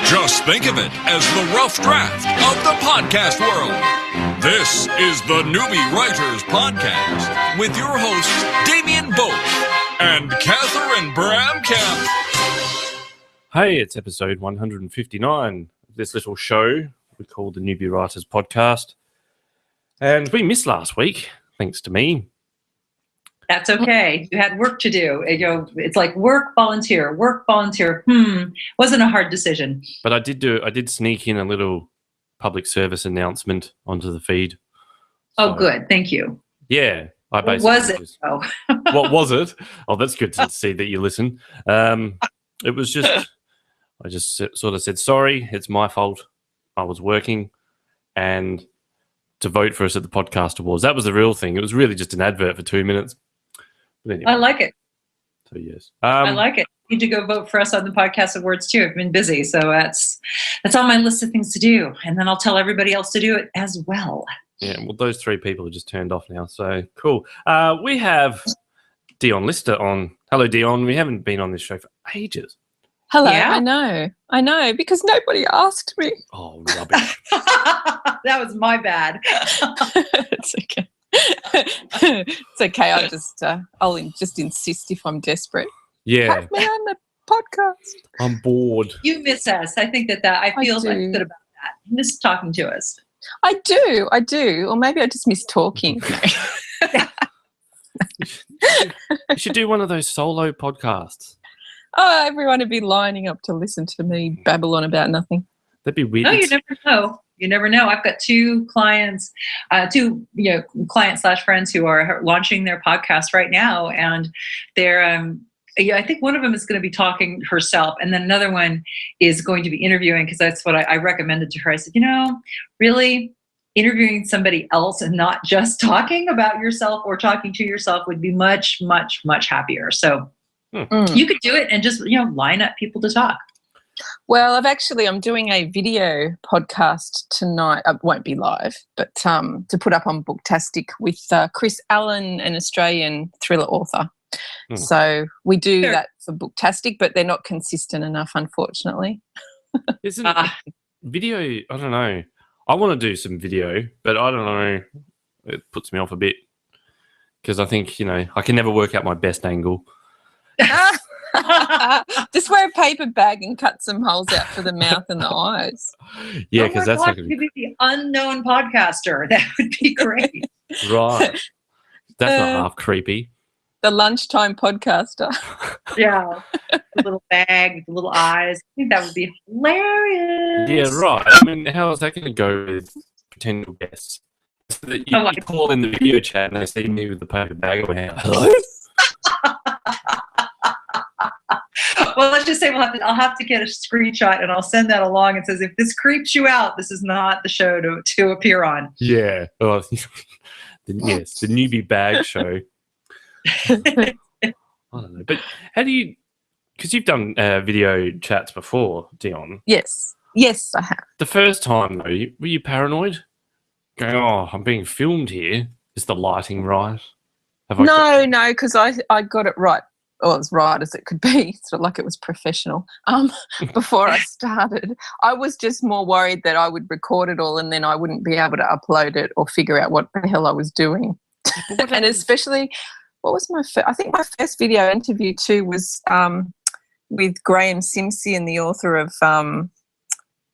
Just think of it as the rough draft of the podcast world. This is the Newbie Writers Podcast with your hosts, Damien Both and Catherine Bramkamp. Hey, it's episode 159 of this little show we call the Newbie Writers Podcast. And we missed last week, thanks to me. That's okay. You had work to do. It's like work, volunteer. Wasn't a hard decision. But I did sneak in a little public service announcement onto the feed. Oh, good. Thank you. Yeah. What was it, though? What was it? Oh, that's good to see that you listen. It was just, I just sort of said, sorry, it's my fault. I was working, and to vote for us at the podcast awards. That was the real thing. It was really just an advert for 2 minutes. But anyway, I like it. So yes, I like it. You need to go vote for us on the podcast awards too. I've been busy, so that's on my list of things to do, and then I'll tell everybody else to do it as well. Yeah, well, those three people are just turned off now, so cool. We have Dionne Lister on. Hello, Dionne. We haven't been on this show for ages. Hello, Yeah? I know, because nobody asked me. Oh, rubbish. That was my bad. It's okay. It's okay. I'll just insist if I'm desperate. Yeah, Have me on the podcast. I'm bored. You miss us. I think that I feel do. good about that. You miss talking to us. I do. Or maybe I just miss talking. You should do one of those solo podcasts. Oh, everyone would be lining up to listen to me babble on about nothing. That'd be weird. No, you never know. You never know. I've got two clients, client/friends who are launching their podcast right now, and they're I think one of them is going to be talking herself, and then another one is going to be interviewing, because that's what I recommended to her. I said, really interviewing somebody else and not just talking about yourself or talking to yourself would be much, much, much happier. So you could do it and just, line up people to talk. Well, I'm doing a video podcast tonight. It won't be live, but to put up on Booktastik with Chris Allen, an Australian thriller author. So we do that for Booktastik, but they're not consistent enough, unfortunately. Isn't video? I don't know. I want to do some video, but I don't know. It puts me off a bit because I think I can never work out my best angle. Just wear a paper bag and cut some holes out for the mouth and the eyes. Yeah, because that's not going to be the unknown podcaster. That would be great. Right. That's not half creepy. The lunchtime podcaster. Yeah, the little bag with the little eyes. I think that would be hilarious. Yeah, right. I mean, how is that going to go with potential guests? So that you call in the video chat and they see me with the paper bag around. Hello. Well, let's just say I'll have to get a screenshot and I'll send that along. It says, if this creeps you out, this is not the show to appear on. Yeah. Oh, the Newbie bag show. I don't know. But how do you, because you've done video chats before, Dionne. Yes, I have. The first time, though, were you paranoid? Going, I'm being filmed here. Is the lighting right? No, because I got it right. Well, as right as it could be, sort of like it was professional. Before I started, I was just more worried that I would record it all and then I wouldn't be able to upload it or figure out what the hell I was doing. And especially, what was I think my first video interview too was with Graham Simpson, the author of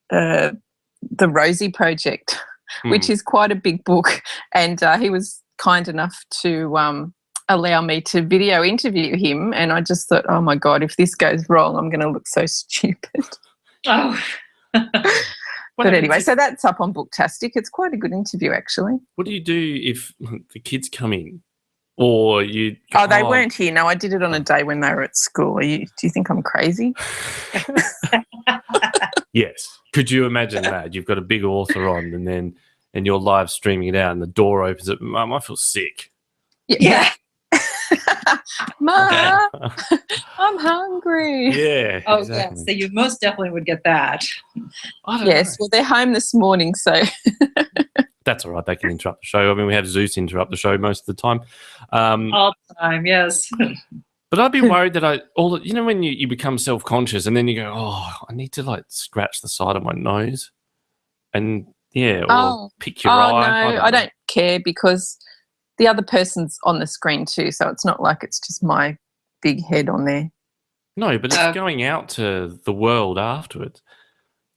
The Rosie Project, which is quite a big book, and he was kind enough to allow me to video interview him, and I just thought, oh my God, if this goes wrong, I'm going to look so stupid. Oh. But anyway, so that's up on Booktastik. It's quite a good interview, actually. What do you do if the kids come in? Or you? Oh, they weren't here. No, I did it on a day when they were at school. Do you think I'm crazy? Yes. Could you imagine that? You've got a big author on, and you're live streaming it out, and the door opens. Mum, I feel sick. Yeah. Ma, I'm hungry. Yeah. Oh, exactly. yes. So you most definitely would get that. Yes. Well, they're home this morning, so. That's all right. They can interrupt the show. I mean, we have Zeus interrupt the show most of the time. All the time, yes. But I'd be worried that when you become self-conscious and then you go, oh, I need to like scratch the side of my nose and or pick your eye. No, I don't care because the other person's on the screen too, so it's not like it's just my big head on there. No, but it's going out to the world afterwards.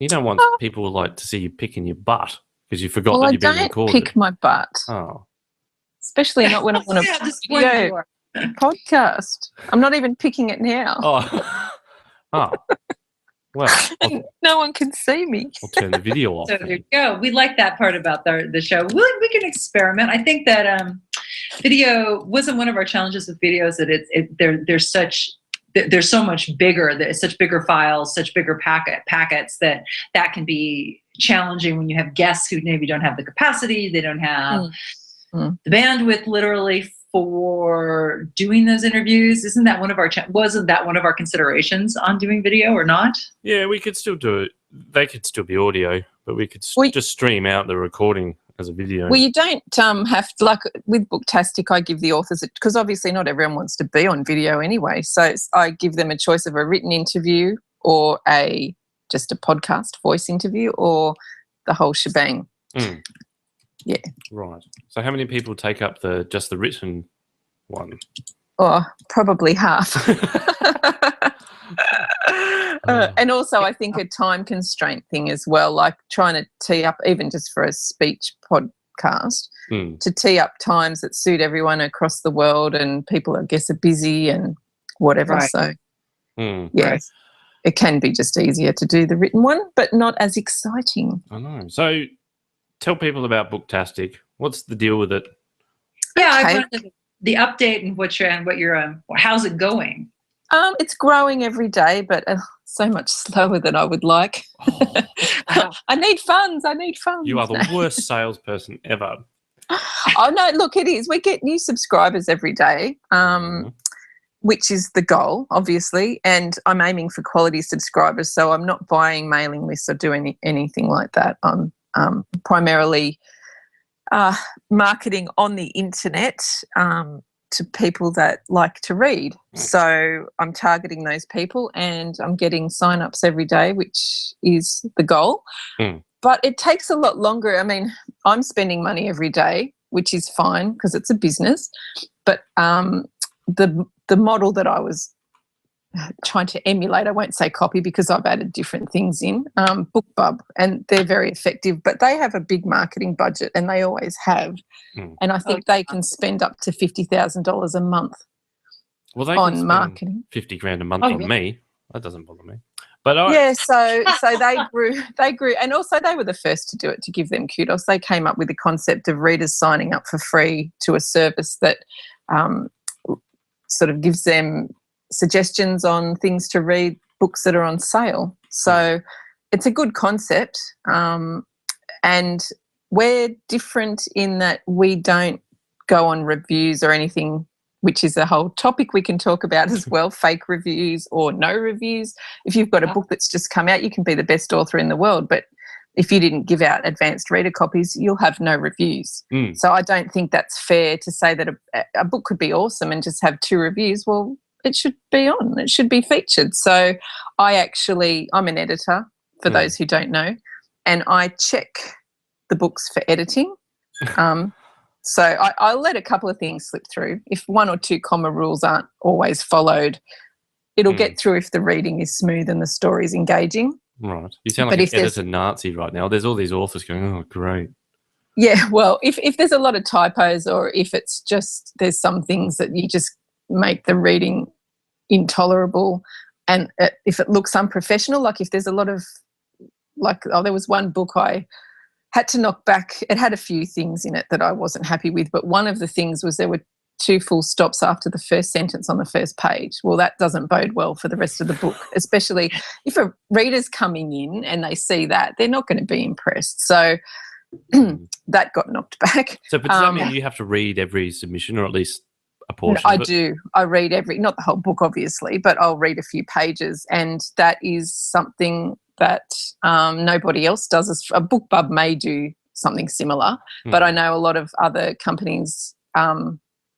You don't want people like to see you picking your butt because you forgot that you're being recorded. I don't pick my butt. Oh. Especially not when I want to video podcast. I'm not even picking it now. Oh. Well. No one can see me. I'll turn the video off. So there you go. We like that part about the show. We can experiment. I think that video wasn't one of our challenges with videos, that they're so much bigger. There's such bigger files, such bigger packets that can be challenging when you have guests who maybe don't have the capacity, they don't have the bandwidth literally for doing those interviews. Wasn't that one of our considerations on doing video or not? Yeah, we could still do it. They could still be audio, but we could just stream out the recording as a video. Well, you don't have to, like with Booktastik, I give the authors, because obviously not everyone wants to be on video anyway, so I give them a choice of a written interview or just a podcast voice interview or the whole shebang. Yeah. Right. So how many people take up just the written one? Oh, probably half. And also I think a time constraint thing as well, like trying to tee up, even just for a speech podcast, to tee up times that suit everyone across the world, and people, I guess, are busy and whatever. Right. So, yes, it can be just easier to do the written one, but not as exciting. I know. So tell people about Booktastik. What's the deal with it? Yeah, I wanted the update and how's it going? It's growing every day, but so much slower than I would like. I need funds. You are the worst salesperson ever. Oh, no, look, it is. We get new subscribers every day, which is the goal, obviously, and I'm aiming for quality subscribers, so I'm not buying mailing lists or doing anything like that. I'm primarily marketing on the internet to people that like to read. So I'm targeting those people and I'm getting sign-ups every day, which is the goal. But it takes a lot longer. I mean, I'm spending money every day, which is fine because it's a business. But the model that I was trying to emulate, I won't say copy because I've added different things in, BookBub, and they're very effective, but they have a big marketing budget and they always have. And I think they can spend up to $50,000 a month on marketing. 50 grand a month on me. That doesn't bother me. But so they grew, and also they were the first to do it, to give them kudos. They came up with the concept of readers signing up for free to a service that sort of gives them suggestions on things to read, books that are on sale. So it's a good concept, and we're different in that we don't go on reviews or anything, which is a whole topic we can talk about as well, fake reviews or no reviews. If you've got a book that's just come out, you can be the best author in the world, but if you didn't give out advanced reader copies, you'll have no reviews. So I don't think that's fair to say that a book could be awesome and just have 2 reviews. Well, it should be on. It should be featured. So I'm an editor, for those who don't know, and I check the books for editing. So I'll let a couple of things slip through. If 1 or 2 comma rules aren't always followed, it'll get through if the reading is smooth and the story is engaging. Right. You sound like an editor Nazi right now. There's all these authors going, oh, great. Yeah, well, if there's a lot of typos, or if it's just there's some things that you just make the reading intolerable, and if it looks unprofessional, like if there's a lot of, there was one book I had to knock back. It had a few things in it that I wasn't happy with, but one of the things was there were 2 full stops after the first sentence on the first page. Well, that doesn't bode well for the rest of the book, especially if a reader's coming in and they see that, they're not going to be impressed. So that got knocked back. So but does that mean you have to read every submission, or at least a portion of it? I do. I read not the whole book, obviously, but I'll read a few pages, and that is something that nobody else does. A BookBub may do something similar, but I know a lot of other companies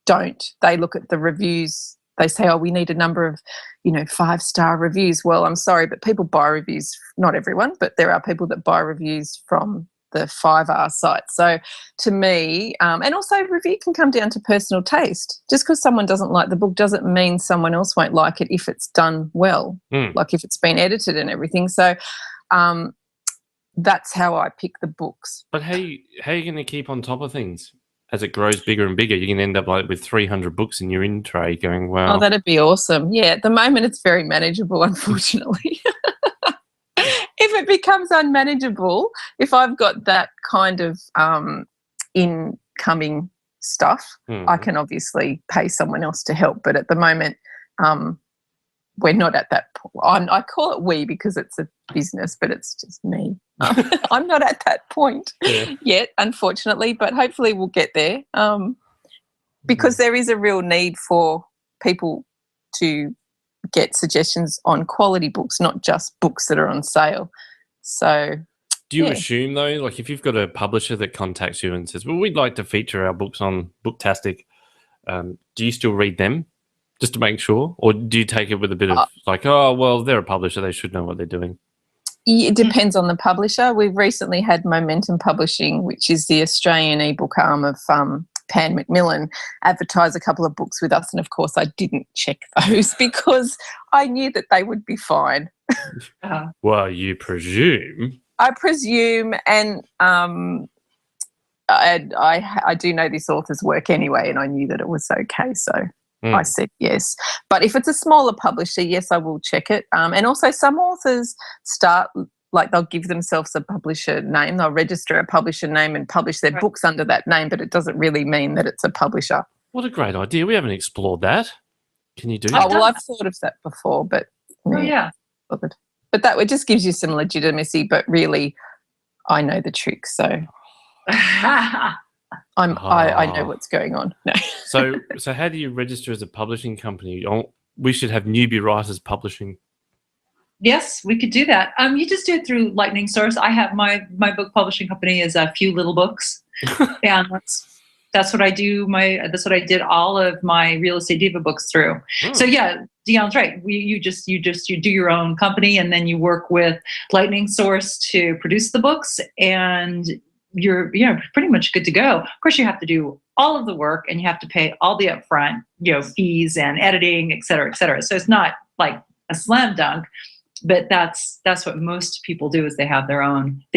don't. They look at the reviews they say, oh, we need a number of, 5-star reviews. Well, I'm sorry, but people buy reviews, not everyone, but there are people that buy reviews from the 5R site. So to me, and also review can come down to personal taste. Just because someone doesn't like the book doesn't mean someone else won't like it if it's done well, like if it's been edited and everything. So that's how I pick the books. But how are you going to keep on top of things? As it grows bigger and bigger, you can end up like with 300 books in your in tray going, wow. Oh, that'd be awesome. Yeah, at the moment it's very manageable, unfortunately. If it becomes unmanageable, if I've got that kind of incoming stuff, I can obviously pay someone else to help. But at the moment, we're not at that point. I call it we because it's a business, but it's just me. I'm not at that point yet, unfortunately, but hopefully we'll get there because there is a real need for people to get suggestions on quality books, not just books that are on sale. So do you assume, though, like if you've got a publisher that contacts you and says, well, we'd like to feature our books on Booktastik, do you still read them just to make sure? Or do you take it with a bit of like, oh, well, they're a publisher, they should know what they're doing? It depends on the publisher. We've recently had Momentum Publishing, which is the Australian ebook arm of Pan Macmillan, advertise a couple of books with us. And, of course, I didn't check those because I knew that they would be fine. Well, you presume. I presume, and I do know this author's work anyway, and I knew that it was okay, so I said yes. But if it's a smaller publisher, yes, I will check it. And also some authors start, like they'll give themselves a publisher name. They'll register a publisher name and publish their books under that name, but it doesn't really mean that it's a publisher. What a great idea. We haven't explored that. Can you do that? Oh, well, I've thought of that before, but but that it just gives you some legitimacy, but really I know the trick, so I know what's going on. No. So how do you register as a publishing company? We should have Newbie Writers Publishing. Yes, we could do that. You just do it through Lightning Source. I have my book publishing company is A Few Little Books, and that's what I do. That's what I did all of my Real Estate Diva books through. So yeah, Dionne's right. You do your own company, and then you work with Lightning Source to produce the books, and you're pretty much good to go. Of course, you have to do all of the work, and you have to pay all the upfront fees and editing, et cetera, et cetera. So it's not like a slam dunk, but that's what most people do is they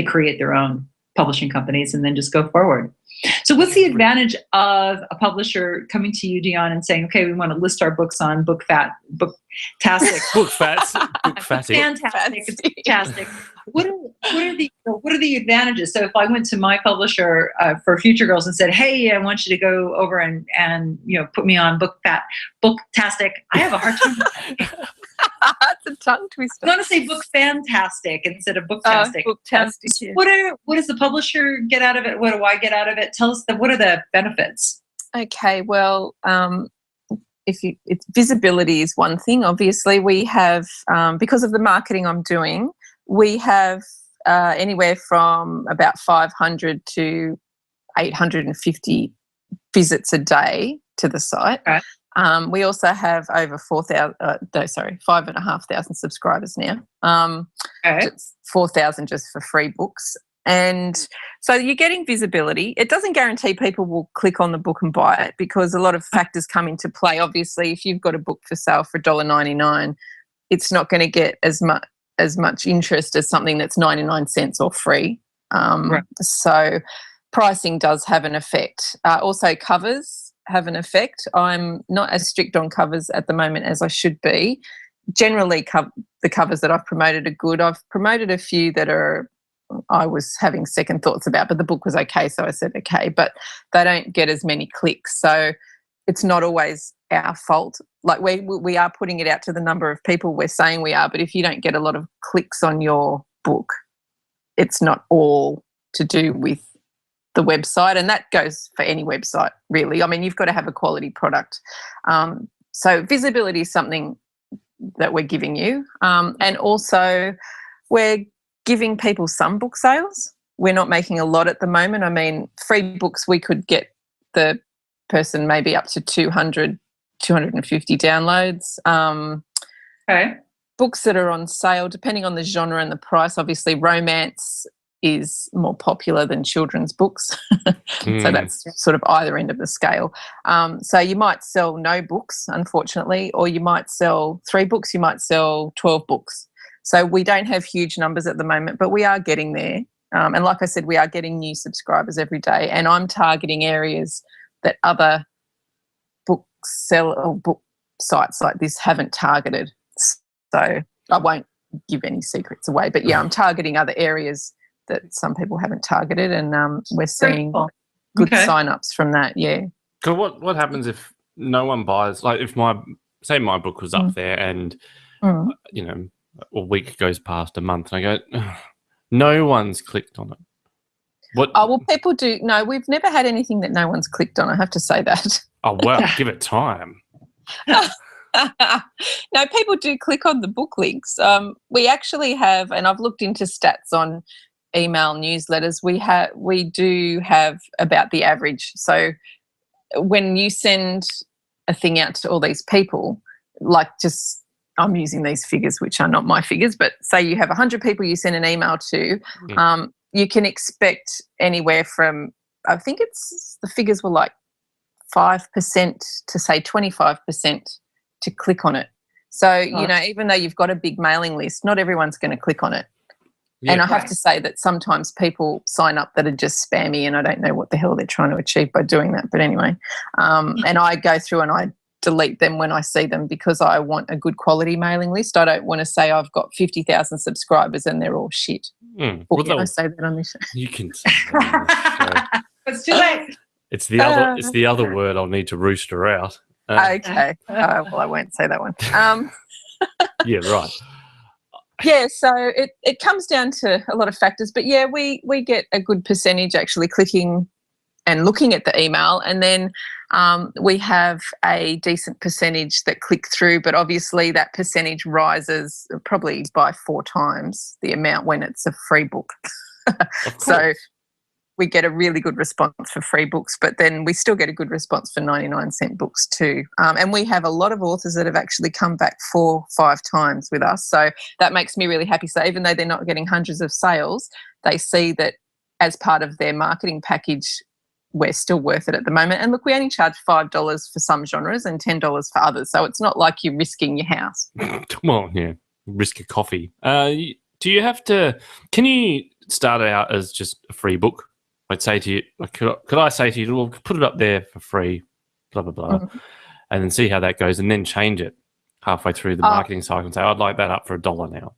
create their own publishing companies and then just go forward. So what's the advantage of a publisher coming to you, Dionne, and saying, okay, we want to list our books on Booktastic. Fantastic. What are the advantages? So if I went to my publisher for Future Girls and said, hey, I want you to go over and put me on Booktastic, I have a hard time. That's a tongue twister. I want to say Book Fantastic instead of Booktastic. Booktastic. Yeah. What does the publisher get out of it? What do I get out of it? Tell us what are the benefits? Okay, well, visibility is one thing. Obviously, we have because of the marketing I'm doing, we have anywhere from about 500 to 850 visits a day to the site. Right. We also have over 5,500 subscribers now. 4,000 just for free books. And so you're getting visibility. It doesn't guarantee people will click on the book and buy it because a lot of factors come into play. Obviously, if you've got a book for sale for $1.99, it's not going to get as much interest as something that's 99 cents or free. So pricing does have an effect. Also, covers have an effect. I'm not as strict on covers at the moment as I should be. Generally, the covers that I've promoted are good. I've promoted a few that I was having second thoughts about, but the book was okay, so I said okay, but they don't get as many clicks. So it's not always our fault. Like we are putting it out to the number of people we're saying we are, but if you don't get a lot of clicks on your book, it's not all to do with the website, and that goes for any website, really. I mean, you've got to have a quality product. So visibility is something that we're giving you. And also we're giving people some book sales. We're not making a lot at the moment. I mean, free books, we could get the person maybe up to 200 250 downloads. Okay. Books that are on sale, depending on the genre and the price, obviously romance is more popular than children's books. So that's sort of either end of the scale. So you might sell no books, unfortunately, or you might sell 3 books, you might sell 12 books. So we don't have huge numbers at the moment, but we are getting there. And like I said, we are getting new subscribers every day. And I'm targeting areas that other book sites like this haven't targeted. So I won't give any secrets away. But, yeah, I'm targeting other areas that some people haven't targeted, and we're seeing good sign-ups from that, yeah. So what happens if no one buys? Like if my book was up there and, you know, a week goes past, a month, and I go, no one's clicked on it. What? Oh, well, people do. No, we've never had anything that no one's clicked on, I have to say that. Oh, well, give it time. No, people do click on the book links. We actually have, and I've looked into stats on email newsletters, we do have about the average. So when you send a thing out to all these people, like just I'm using these figures, which are not my figures, but say you have 100 people you send an email to, you can expect anywhere from, I think the figures were like 5% to say 25% to click on it. So, you know, even though you've got a big mailing list, not everyone's going to click on it. Yeah, and I have to say that sometimes people sign up that are just spammy, and I don't know what the hell they're trying to achieve by doing that. But anyway, and I go through and I delete them when I see them because I want a good quality mailing list. I don't want to say I've got 50,000 subscribers and they're all shit. Well, can I say that on this show? You can say that on this show. It's too late. It's the other word I'll need to rooster out. Okay. Well, I won't say that one. Yeah, right. Yeah, so it comes down to a lot of factors. But, yeah, we get a good percentage actually clicking and looking at the email, and then we have a decent percentage that click through, but obviously that percentage rises probably by 4 times the amount when it's a free book. So we get a really good response for free books, but then we still get a good response for 99-cent books too. And we have a lot of authors that have actually come back 4-5 times with us. So that makes me really happy. So even though they're not getting hundreds of sales, they see that as part of their marketing package, we're still worth it at the moment. And look, we only charge $5 for some genres and $10 for others. So it's not like you're risking your house. Come on, yeah. Risk a coffee. Do you have to, can you start out as just a free book? I'd say to you, could I say to you, well, put it up there for free, blah, blah, blah, and then see how that goes and then change it halfway through the marketing cycle and say, I'd like that up for $1 now.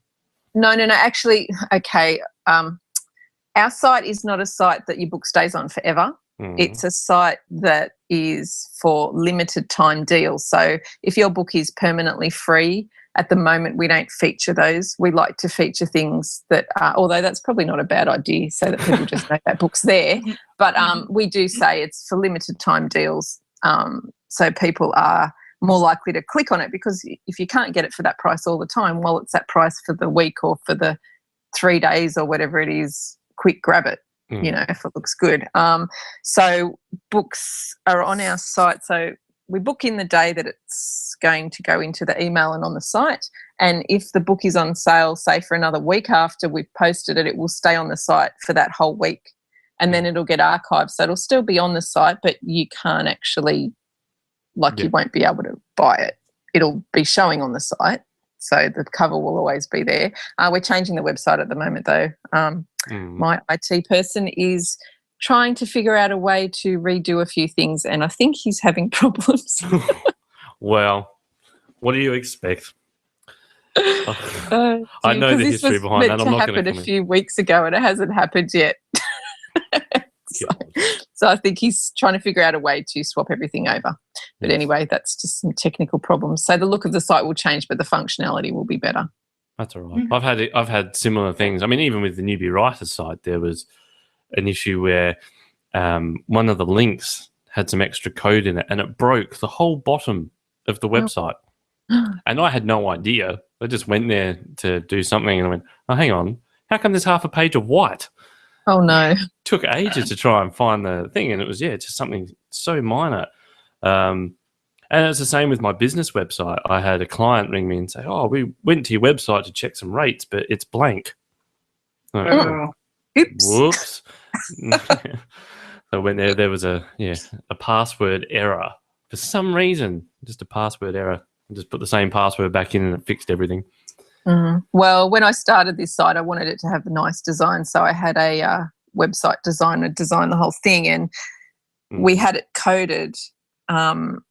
No. Actually, okay. Our site is not a site that your book stays on forever. It's a site that is for limited time deals. So if your book is permanently free, at the moment we don't feature those. We like to feature things that are, although that's probably not a bad idea so that people just know that book's there, but we do say it's for limited time deals. So people are more likely to click on it, because if you can't get it for that price all the time, well, it's that price for the week or for the 3 days or whatever it is, quick grab it. You know, if it looks good. So books are on our site. So we book in the day that it's going to go into the email and on the site. And if the book is on sale, say for another week after we've posted it, it will stay on the site for that whole week. And then it'll get archived. So it'll still be on the site, but you can't actually, you won't be able to buy it. It'll be showing on the site. So the cover will always be there. We're changing the website at the moment, though. My IT person is trying to figure out a way to redo a few things, and I think he's having problems. Well, what do you expect? I know the history behind that. I'm not going to comment. This happened a few weeks ago, and it hasn't happened yet. So I think he's trying to figure out a way to swap everything over. But anyway, that's just some technical problems. So the look of the site will change, but the functionality will be better. That's all right. I've had similar things. I mean, even with the Newbie Writers site, there was an issue where one of the links had some extra code in it, and it broke the whole bottom of the website. And I had no idea. I just went there to do something, and I went, oh, hang on. How come there's half a page of white? Oh, no. Took ages to try and find the thing, and it was, just something so minor. And And it's the same with my business website. I had a client ring me and say, "Oh, we went to your website to check some rates, but it's blank." Oh. Oops. Whoops. So when there was a password error for some reason, just a password error. I just put the same password back in and it fixed everything. Well, when I started this site, I wanted it to have a nice design, so I had a website designer design the whole thing, and we had it coded, and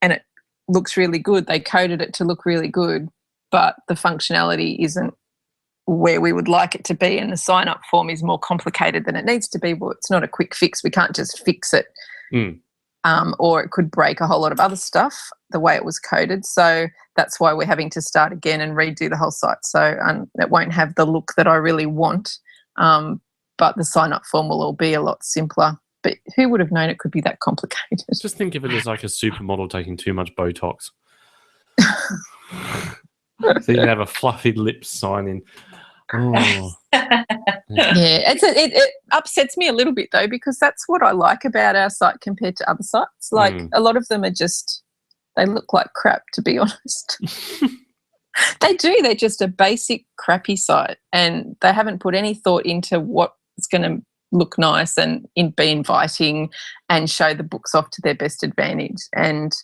it looks really good. They coded it to look really good, but the functionality isn't where we would like it to be, and the sign-up form is more complicated than it needs to be. Well, it's not a quick fix. We can't just fix it, or it could break a whole lot of other stuff the way it was coded. So that's why we're having to start again and redo the whole site. So it won't have the look that I really want, but the sign-up form will all be a lot simpler. But who would have known it could be that complicated? Just think of it as like a supermodel taking too much Botox. So you can have a fluffy lips sign in. Oh. Yeah, it upsets me a little bit though, because that's what I like about our site compared to other sites. Like a lot of them are just, they look like crap, to be honest. They do. They're just a basic crappy site, and they haven't put any thought into what's going to look nice and be inviting and show the books off to their best advantage. And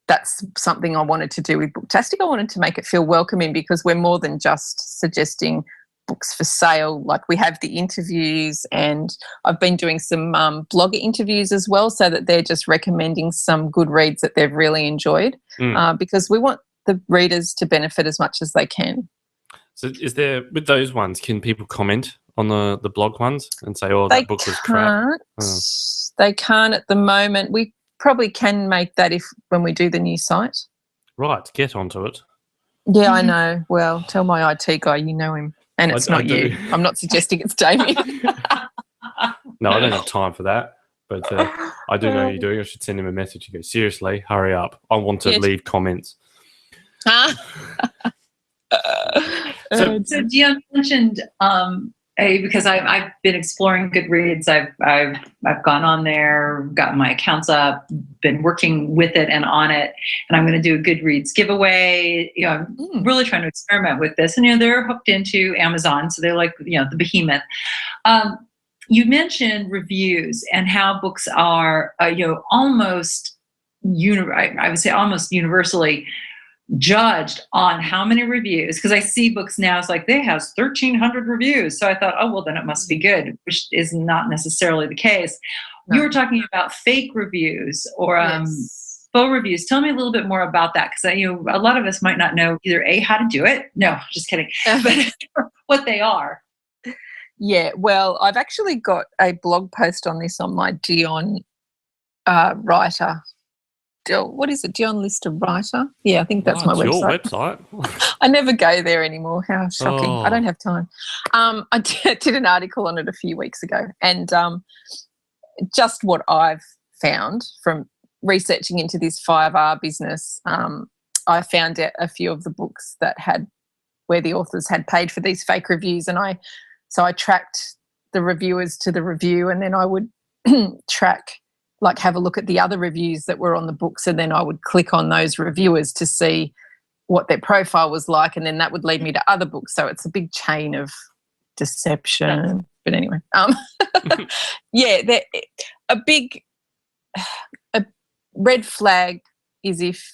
that's something I wanted to do with Booktastik. I wanted to make it feel welcoming, because we're more than just suggesting books for sale. Like, we have the interviews, and I've been doing some blogger interviews as well, so that they're just recommending some good reads that they've really enjoyed, because we want the readers to benefit as much as they can. So is there, with those ones, can people comment on the blog ones and say, "Oh, that book was crap"? They can't at the moment. We probably can make that when we do the new site. Right, get onto it. Yeah, I know. Well, tell my IT guy, you know him. And it's not you. I'm not suggesting it's Damien. No, I don't have time for that. But I do know you're doing. I should send him a message and go, "Seriously, hurry up. I want to leave comments." So Dionne mentioned, because I've been exploring Goodreads. I've gone on there, gotten my accounts up, been working with it and on it, and I'm going to do a Goodreads giveaway. I'm really trying to experiment with this, and they're hooked into Amazon, so they're like the behemoth. You mentioned reviews and how books are almost I would say almost universally judged on how many reviews, because I see books now, it's like, they has 1,300 reviews. So I thought, oh, well, then it must be good, which is not necessarily the case. No. You were talking about fake reviews or faux reviews. Tell me a little bit more about that, because a lot of us might not know either how to do it. No, just kidding. But what they are. Yeah, well, I've actually got a blog post on this on my Dionne writer. What is it? Dionne Lister writer? Yeah, I think that's my website. Your website. I never go there anymore. How shocking. I don't have time. I did an article on it a few weeks ago, and just what I've found from researching into this 5R business, I found out a few of the books that where the authors had paid for these fake reviews, and I tracked the reviewers to the review, and then I would have a look at the other reviews that were on the books, and then I would click on those reviewers to see what their profile was like, and then that would lead me to other books. So it's a big chain of deception. But anyway, a red flag is if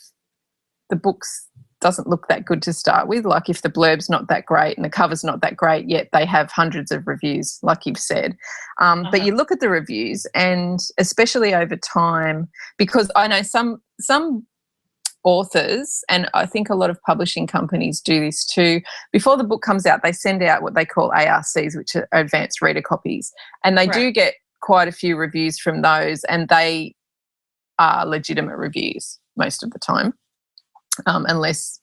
the books doesn't look that good to start with, like if the blurb's not that great and the cover's not that great, yet they have hundreds of reviews, like you've said. But you look at the reviews, and especially over time, because I know some authors, and I think a lot of publishing companies do this too, before the book comes out, they send out what they call ARCs, which are advanced reader copies, and they do get quite a few reviews from those, and they are legitimate reviews most of the time. Unless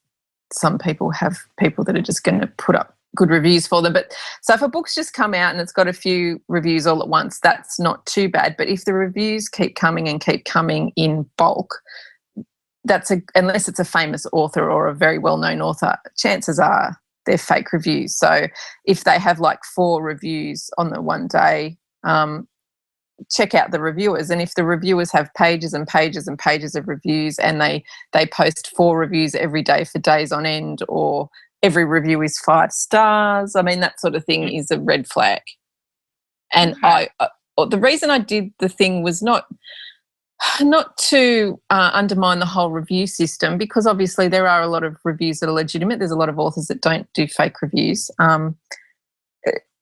some people have people that are just going to put up good reviews for them. But so if a book's just come out and it's got a few reviews all at once, that's not too bad. But if the reviews keep coming in bulk, unless it's a famous author or a very well-known author, chances are they're fake reviews. So if they have like 4 reviews on the one day, check out the reviewers, and if the reviewers have pages and pages and pages of reviews, and they post 4 reviews every day for days on end, or every review is 5 stars, I mean, that sort of thing is a red flag. And the reason I did the thing was not to undermine the whole review system, because obviously there are a lot of reviews that are legitimate. There's a lot of authors that don't do fake reviews.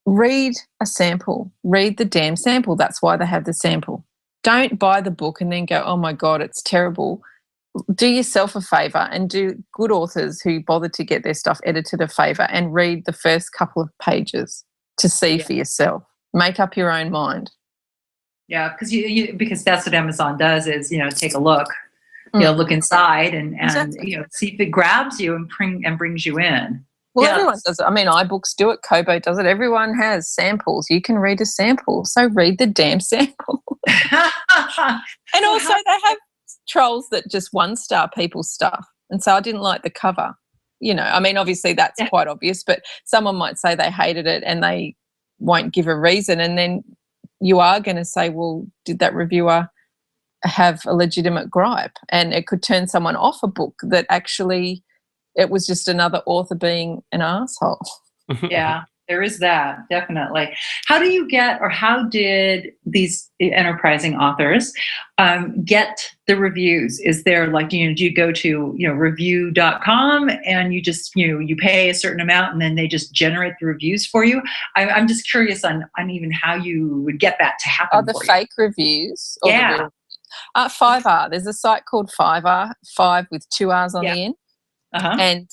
Read a sample. Read the damn sample. That's why they have the sample. Don't buy the book and then go, oh, my God, it's terrible. Do yourself a favour, and do good authors who bother to get their stuff edited a favour and read the first couple of pages to see for yourself. Make up your own mind. Yeah, because because that's what Amazon does is, take a look, look inside and Exactly. see if it grabs you and brings you in. Well, everyone does it. I mean, iBooks do it. Kobo does it. Everyone has samples. You can read a sample. So read the damn sample. And also they have trolls that just 1-star people's stuff. And so I didn't like the cover. I mean, obviously that's quite obvious, but someone might say they hated it and they won't give a reason. And then you are going to say, well, did that reviewer have a legitimate gripe? And it could turn someone off a book that actually it was just another author being an asshole. Yeah, there is that, definitely. How did these enterprising authors get the reviews? Is there do you go to review.com and you just you pay a certain amount and then they just generate the reviews for you? I'm just curious on even how you would get that to happen. The fake reviews? Or yeah. 5R. There's a site called 5R, 5 with 2 R's on the end. And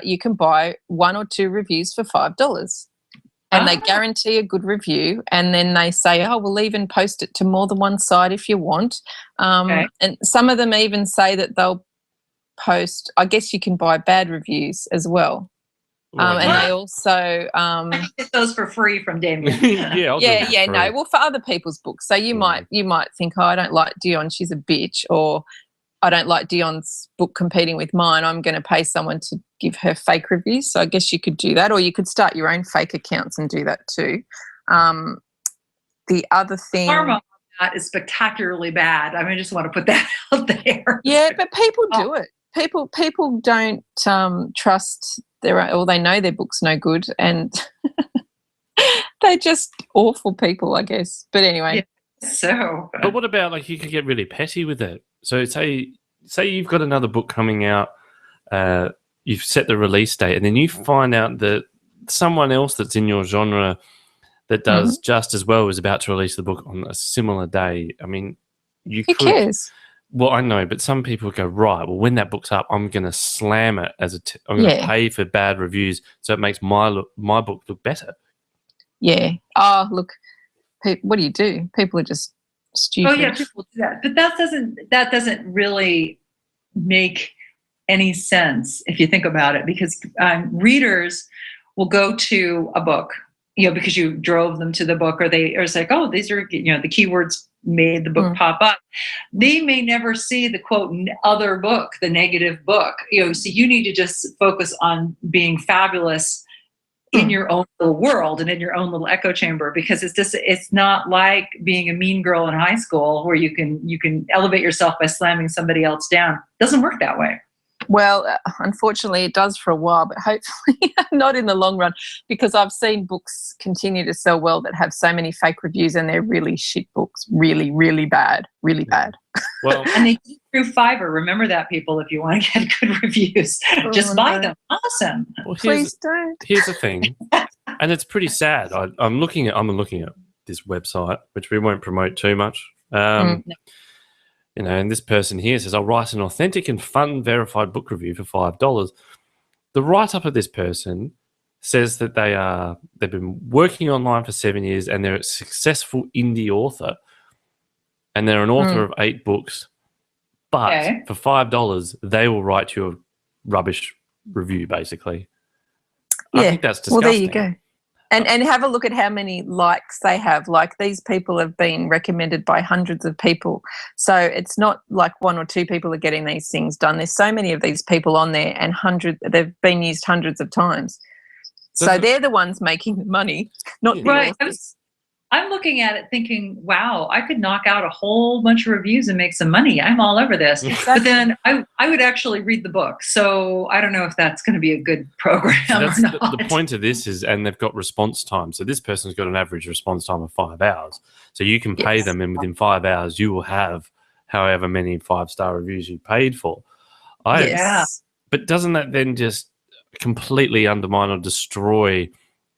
you can buy 1 or 2 reviews for $5. And they guarantee a good review, and then they say, oh, we'll even post it to more than one site if you want. And some of them even say that they'll post, I guess you can buy bad reviews as well. And they also I get those for free from Damien. No, well, for other people's books. So you might think, oh, I don't like Dionne, she's a bitch, or I don't like Dionne's book competing with mine, I'm going to pay someone to give her fake reviews. So I guess you could do that, or you could start your own fake accounts and do that too. The other thing... Karma on that is spectacularly bad. I mean, I just want to put that out there. Yeah, but people do it. People don't trust their own, or they know their book's no good, and they're just awful people, I guess. But anyway. Yeah, so... But what about, you could get really petty with it. So say you've got another book coming out, you've set the release date, and then you find out that someone else that's in your genre that does just as well is about to release the book on a similar day. I mean, who cares? Well, I know, but some people go, right, well, when that book's up, I'm going to slam it I'm going to pay for bad reviews so it makes my book look better. Yeah. Oh, look, what do? People are just stupid. Oh yeah, people do that, but that doesn't really make any sense if you think about it, because readers will go to a book, because you drove them to the book, or it's like, oh, these are the keywords made the book pop up. They may never see the quote other book, the negative book. So you need to just focus on being fabulous in your own little world and in your own little echo chamber, because it's not like being a mean girl in high school where you can elevate yourself by slamming somebody else down. It doesn't work that way. Well, unfortunately it does for a while, but hopefully not in the long run, because I've seen books continue to sell well that have so many fake reviews, and they're really shit books, really, really bad, really bad. Well, and they do through Fiverr. Remember that, people, if you want to get good reviews, just buy them. Awesome. Well, please don't. Here's the thing, and it's pretty sad. I'm looking at this website, which we won't promote too much. No. And this person here says, I'll write an authentic and fun verified book review for $5. The write-up of this person says that they've been working online for 7 years, and they're a successful indie author, and they're an author of 8 books. But for $5, they will write you a rubbish review, basically. Yeah. I think that's disgusting. Well, there you go. And have a look at how many likes they have. Like, these people have been recommended by hundreds of people. So it's not like 1 or 2 people are getting these things done. There's so many of these people on there, and they've been used hundreds of times. So they're the ones making the money, not the authors. I'm looking at it thinking, wow, I could knock out a whole bunch of reviews and make some money. I'm all over this. But then I would actually read the book. So I don't know if that's going to be a good program So that's or not. the point of this is, and they've got response time. So this person's got an average response time of 5 hours. So you can pay them, and within 5 hours, you will have however many 5-star reviews you paid for. But doesn't that then just completely undermine or destroy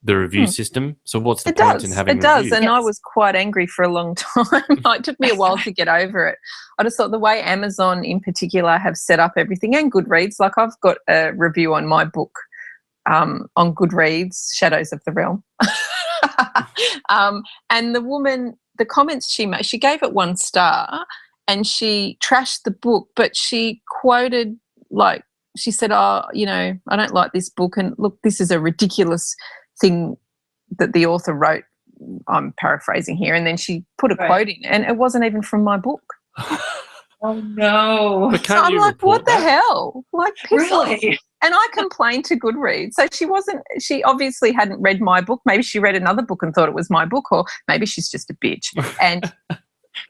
the review system? So what's the point in having reviews? And I was quite angry for a long time. It took me a while to get over it. I just thought the way Amazon in particular have set up everything, and Goodreads, like I've got a review on my book on Goodreads, Shadows of the Realm. And the woman, the comments she made, she gave it 1 star and she trashed the book, but she quoted, like, she said, I don't like this book, and look, this is a ridiculous thing that the author wrote. I'm paraphrasing here, and then she put a quote in, and it wasn't even from my book. Oh no! But so I'm like, what the hell? Like, piss off. Really? And I complained to Goodreads. So she obviously hadn't read my book. Maybe she read another book and thought it was my book, or maybe she's just a bitch. And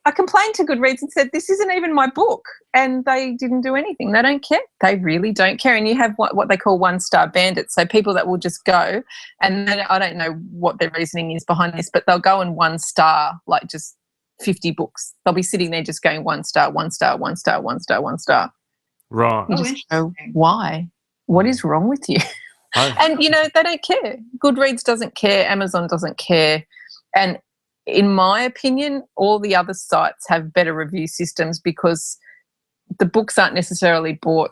I complained to Goodreads and said, this isn't even my book. And they didn't do anything. They don't care. They really don't care. And you have what they call 1-star bandits. So people that will just go, and then I don't know what their reasoning is behind this, but they'll go and 1-star, like just 50 books. They'll be sitting there just going 1 star, 1 star, 1 star, 1 star, 1 star. Right. You just go, why? What is wrong with you? And, they don't care. Goodreads doesn't care. Amazon doesn't care. And in my opinion, all the other sites have better review systems because the books aren't necessarily bought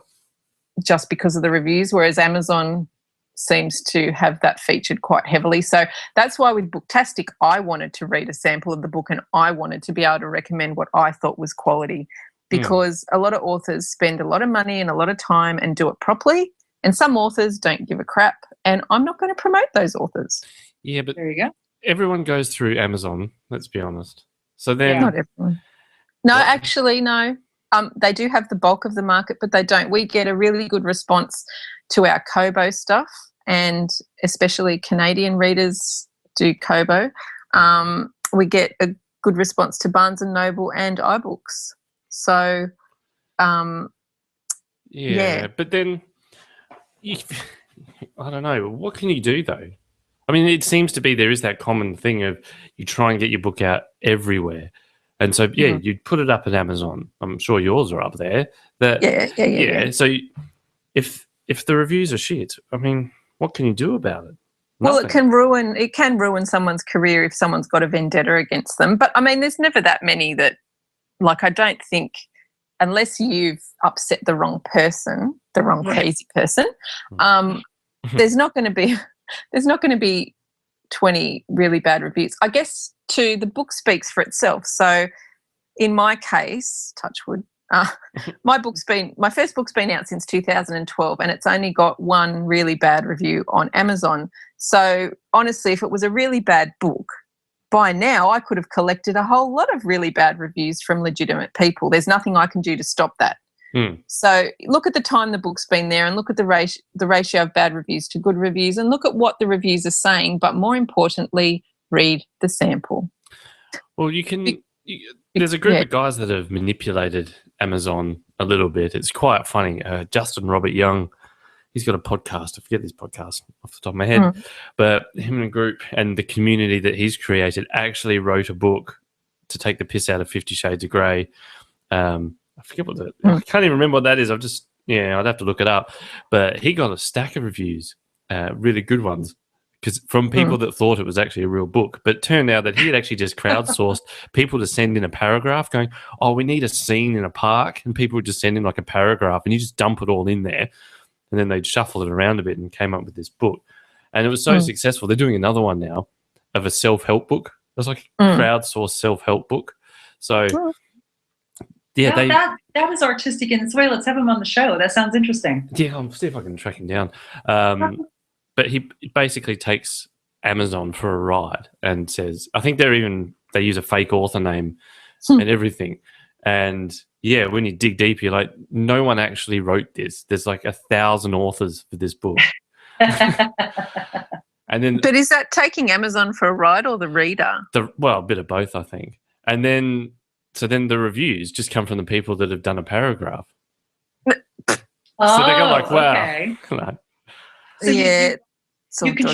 just because of the reviews, whereas Amazon seems to have that featured quite heavily. So that's why with Booktastic, I wanted to read a sample of the book and I wanted to be able to recommend what I thought was quality, because a lot of authors spend a lot of money and a lot of time and do it properly, and some authors don't give a crap, and I'm not going to promote those authors. Yeah, but there you go. Everyone goes through Amazon, let's be honest. So then... Not everyone. No, actually, no. They do have the bulk of the market, but they don't. We get a really good response to our Kobo stuff, and especially Canadian readers do Kobo. We get a good response to Barnes & Noble and iBooks. So, but then, I don't know. What can you do, though? I mean, it seems to be there is that common thing of you try and get your book out everywhere. And so, you'd put it up at Amazon. I'm sure yours are up there. So if the reviews are shit, I mean, what can you do about it? Nothing. Well, it can ruin someone's career if someone's got a vendetta against them. But, I mean, there's never that many that, like, I don't think, unless you've upset the wrong person, the wrong crazy person, there's not going to be 20 really bad reviews. I guess, too, the book speaks for itself. So in my case, touch wood, my first book's been out since 2012, and it's only got 1 really bad review on Amazon. So honestly, if it was a really bad book, by now I could have collected a whole lot of really bad reviews from legitimate people. There's nothing I can do to stop that. So look at the time the book's been there, and look at the ratio of bad reviews to good reviews, and look at what the reviews are saying. But more importantly, read the sample. Well, there's a group of guys that have manipulated Amazon a little bit. It's quite funny. Justin Robert Young, he's got a podcast. I forget this podcast off the top of my head. But him and a group and the community that he's created actually wrote a book to take the piss out of 50 Shades of Grey. I forget I can't even remember what that is. I'd have to look it up. But he got a stack of reviews, really good ones, because from people that thought it was actually a real book. But it turned out that he had actually just crowdsourced people to send in a paragraph going, oh, we need a scene in a park. And people would just send in like a paragraph, and you just dump it all in there. And then they'd shuffle it around a bit and came up with this book. And it was so successful. They're doing another one now of a self-help book. It was like a crowdsourced self-help book. So... that was artistic in its way. Let's have him on the show. That sounds interesting. Yeah, I'll see if I can track him down. But he basically takes Amazon for a ride and says, I think they use a fake author name and everything. And when you dig deep, you're like, no one actually wrote this. There's like 1,000 authors for this book. And then But is that taking Amazon for a ride or the reader? a bit of both, I think. And then the reviews just come from the people that have done a paragraph. So they go like, wow. Okay. So yeah.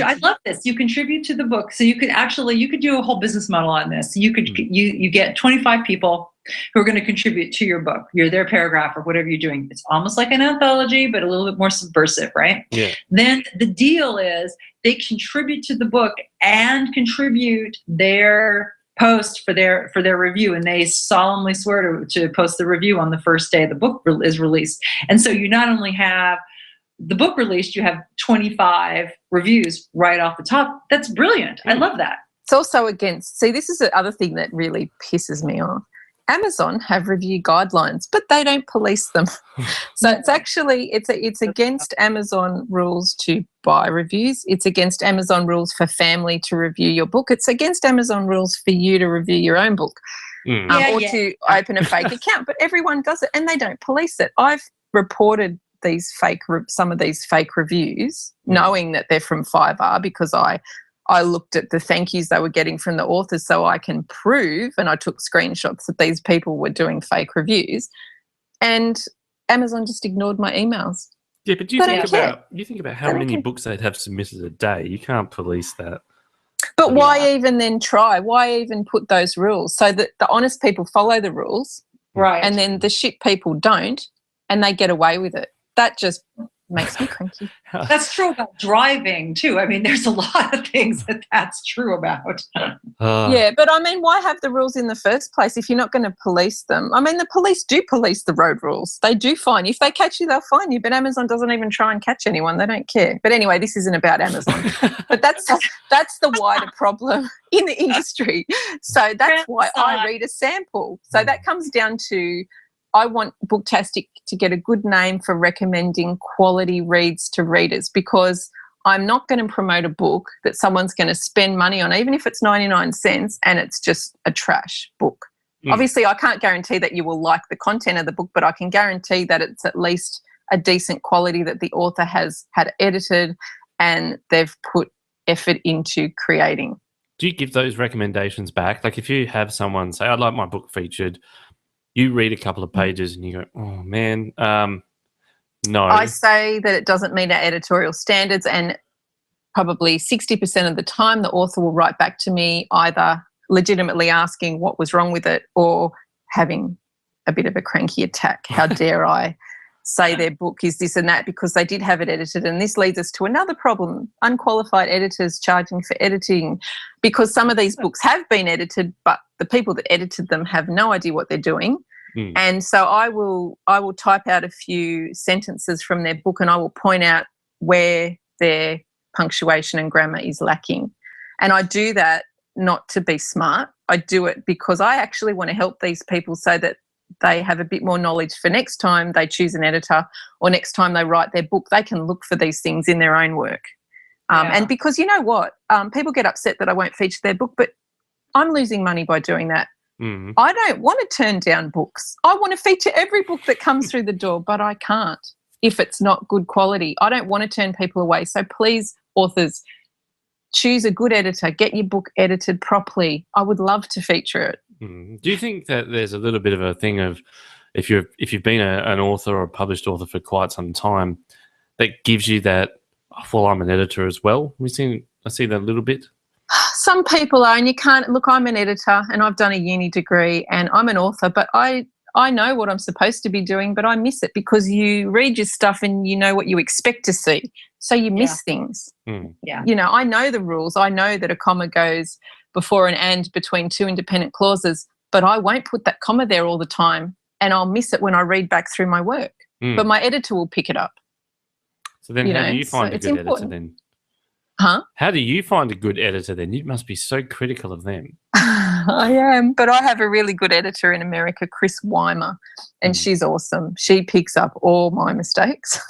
I love this. You contribute to the book. So you could do a whole business model on this. You could you get 25 people who are going to contribute to your book. You're their paragraph or whatever you're doing. It's almost like an anthology, but a little bit more subversive, right? Yeah. Then the deal is they contribute to the book and contribute their post for their review, and they solemnly swear to post the review on the first day the book is released. And so you not only have the book released, you have 25 reviews right off the top. That's brilliant. I love that. It's also this is the other thing that really pisses me off. Amazon have review guidelines, but they don't police them. So it's actually, it's against Amazon rules to buy reviews. It's against Amazon rules for family to review your book. It's against Amazon rules for you to review your own book to open a fake account. But everyone does it and they don't police it. I've reported some of these fake reviews, knowing that they're from 5R, because I looked at the thank yous they were getting from the authors so I can prove, and I took screenshots that these people were doing fake reviews, and Amazon just ignored my emails. Yeah, but you think about how many books they'd have submitted a day. You can't police that. But why even then try? Why even put those rules so that the honest people follow the rules, right? And then the shit people don't, and they get away with it? That just makes me cranky. That's true about driving too. I mean, there's a lot of things that's true about. Yeah, but I mean, why have the rules in the first place if you're not going to police them? I mean, the police do police the road rules. They do fine. If they catch you, they'll fine you. But Amazon doesn't even try and catch anyone. They don't care. But anyway, this isn't about Amazon. But that's the wider problem in the industry. So that's why I read a sample. So that comes down to, I want Booktastik to get a good name for recommending quality reads to readers, because I'm not going to promote a book that someone's going to spend money on, even if it's 99 cents and it's just a trash book. Obviously, I can't guarantee that you will like the content of the book, but I can guarantee that it's at least a decent quality, that the author has had edited and they've put effort into creating. Do you give those recommendations back? Like if you have someone say, I'd like my book featured, you read a couple of pages and you go, oh, man, no. I say that it doesn't meet our editorial standards, and probably 60% of the time the author will write back to me either legitimately asking what was wrong with it or having a bit of a cranky attack. How dare I say their book is this and that, because they did have it edited. And this leads us to another problem, unqualified editors charging for editing, because some of these books have been edited, but the people that edited them have no idea what they're doing. And so I will type out a few sentences from their book and I will point out where their punctuation and grammar is lacking. And I do that not to be smart. I do it because I actually want to help these people so that they have a bit more knowledge for next time they choose an editor or next time they write their book. They can look for these things in their own work. And because you know what? People get upset that I won't feature their book, but I'm losing money by doing that. I don't want to turn down books. I want to feature every book that comes through the door, but I can't if it's not good quality. I don't want to turn people away. So please, authors, choose a good editor. Get your book edited properly. I would love to feature it. Do you think that there's a little bit of a thing of if you've been an author or a published author for quite some time, that gives you that, well, I'm an editor as well? I see that a little bit. Some people are, and you can't look. I'm an editor, and I've done a uni degree, and I'm an author, but I know what I'm supposed to be doing, but I miss it because you read your stuff and you know what you expect to see, so you miss things. You know, I know the rules. I know that a comma goes before an and between two independent clauses, but I won't put that comma there all the time, and I'll miss it when I read back through my work. But my editor will pick it up. So then, how do you find a good editor then? How do you find a good editor then? You must be so critical of them. I am, but I have a really good editor in America, Chris Weimer, and she's awesome. She picks up all my mistakes.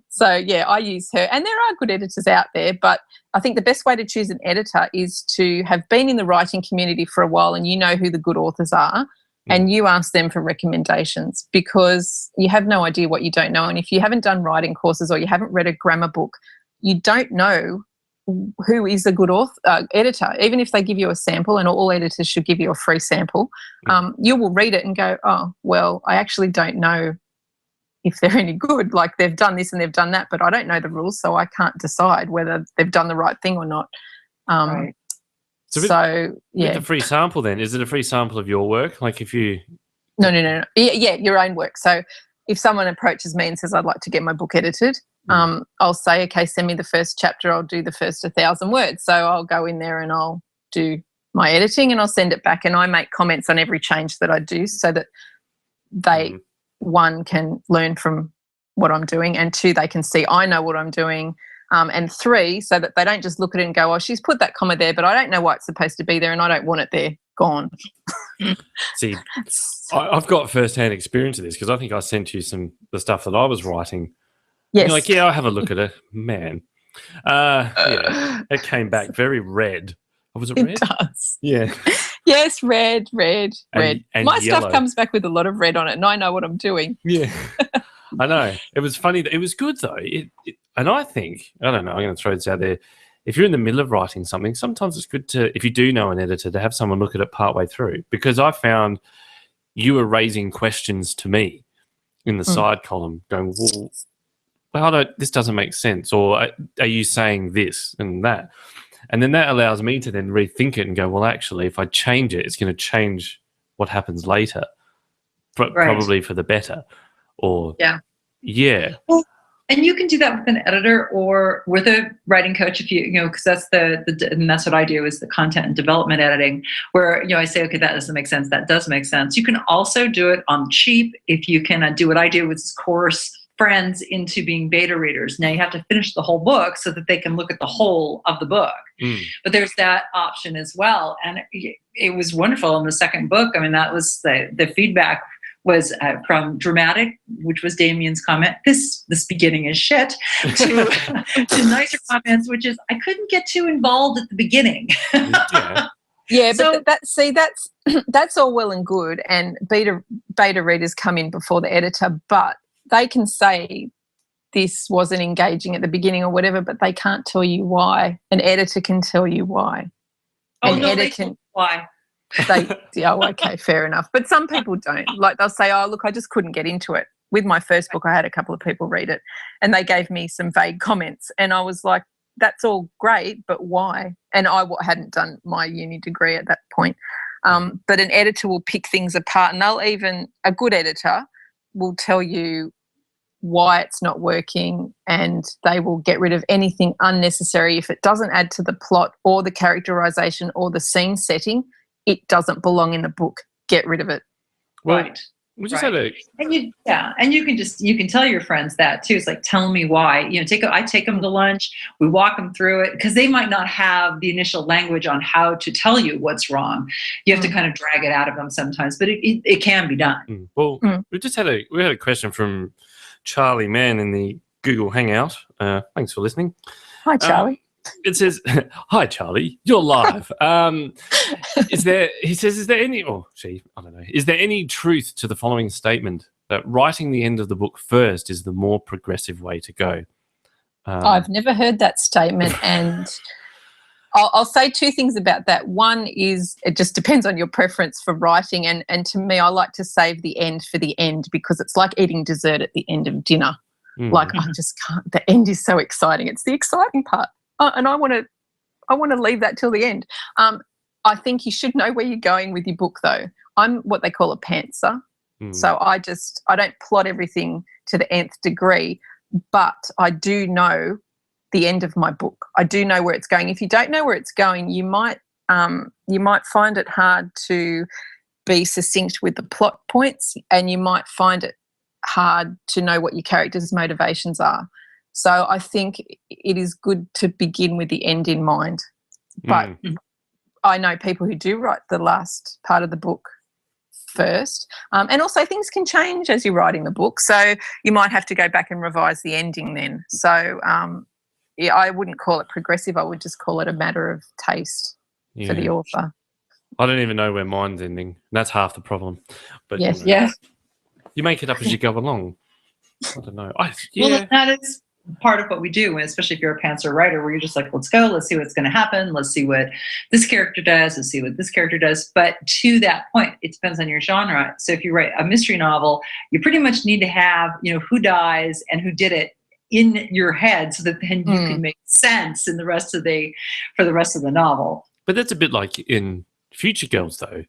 So, yeah, I use her. And there are good editors out there, but I think the best way to choose an editor is to have been in the writing community for a while and you know who the good authors are, and you ask them for recommendations, because you have no idea what you don't know. And if you haven't done writing courses or you haven't read a grammar book, you don't know who is a good editor. Even if they give you a sample, and all editors should give you a free sample, you will read it and go, oh, well, I actually don't know if they're any good. Like, they've done this and they've done that, but I don't know the rules, so I can't decide whether they've done the right thing or not. Right. With the free sample, then, is it a free sample of your work? Like, if you... No. Yeah, your own work. So if someone approaches me and says, I'd like to get my book edited, I'll say, okay, send me the first chapter. I'll do the first 1,000 words. So I'll go in there and I'll do my editing and I'll send it back, and I make comments on every change that I do so that they, one, can learn from what I'm doing, and two, they can see I know what I'm doing, and three, so that they don't just look at it and go, oh, she's put that comma there, but I don't know why it's supposed to be there and I don't want it there. Gone. See, I've got first-hand experience of this because I think I sent you the stuff that I was writing. Yes. You're like, yeah, I'll have a look at it. Man. It came back very red. Was it red? It does. Yeah. Yes, red. And My yellow. stuff comes back with a lot of red on it, and I know what I'm doing. Yeah. I know. It was funny. It was good, though. And I think, I don't know, I'm going to throw this out there. If you're in the middle of writing something, sometimes it's good to, if you do know an editor, to have someone look at it partway through, because I found you were raising questions to me in the side column going, well, this doesn't make sense, or are you saying this and that? And then that allows me to then rethink it and go, well, actually, if I change it, it's going to change what happens later, probably for the better. Or yeah. Well, and you can do that with an editor or with a writing coach, if you know, because that's and that's what I do, is the content and development editing, where, you know, I say, okay, that doesn't make sense. That does make sense. You can also do it on cheap if you can do what I do with course friends into being beta readers. Now you have to finish the whole book so that they can look at the whole of the book. But there's that option as well. And it was wonderful in the second book. I mean, that was the feedback was from dramatic, which was Damien's comment, this beginning is shit, to nicer comments, which is, I couldn't get too involved at the beginning. Yeah, but that's all well and good, and beta readers come in before the editor, but they can say this wasn't engaging at the beginning or whatever, but they can't tell you why. An editor can tell you why. Why? Okay, fair enough. But some people don't. Like, they'll say, oh, look, I just couldn't get into it. With my first book, I had a couple of people read it and they gave me some vague comments. And I was like, that's all great, but why? And I hadn't done my uni degree at that point. But an editor will pick things apart, and a good editor will tell you why it's not working, and they will get rid of anything unnecessary. If it doesn't add to the plot or the characterization or the scene setting, it doesn't belong in the book. Get rid of it. Right. We just had a... And you can tell your friends that too. It's like, tell me why. You know, I take them to lunch. We walk them through it, because they might not have the initial language on how to tell you what's wrong. You have to kind of drag it out of them sometimes, but it can be done. Well, we had a question from Charlie Mann in the Google Hangout. Thanks for listening. Hi, Charlie. It says, hi, Charlie, you're live. Is there any truth to the following statement that writing the end of the book first is the more progressive way to go? I've never heard that statement, and I'll say two things about that. One is, it just depends on your preference for writing, and to me, I like to save the end for the end, because it's like eating dessert at the end of dinner. Like, I just can't. The end is so exciting. It's the exciting part. And I want to leave that till the end. I think you should know where you're going with your book, though. I'm what they call a pantser. So I don't plot everything to the nth degree, but I do know the end of my book. I do know where it's going. If you don't know where it's going, you might find it hard to be succinct with the plot points, and you might find it hard to know what your characters' motivations are. So I think it is good to begin with the end in mind. But I know people who do write the last part of the book first. And also, things can change as you're writing the book. So you might have to go back and revise the ending then. So, I wouldn't call it progressive. I would just call it a matter of taste for the author. I don't even know where mine's ending. That's half the problem. But yes. You make it up as you go along. I don't know. Well, part of what we do, especially if you're a pantser writer, where you're just like, let's go, let's see what's going to happen, let's see what this character does, let's see what this character does. But to that point, it depends on your genre. So if you write a mystery novel, you pretty much need to have, who dies and who did it in your head, so that then you can make sense in the rest of for the rest of the novel. But that's a bit like in Future Girls, though.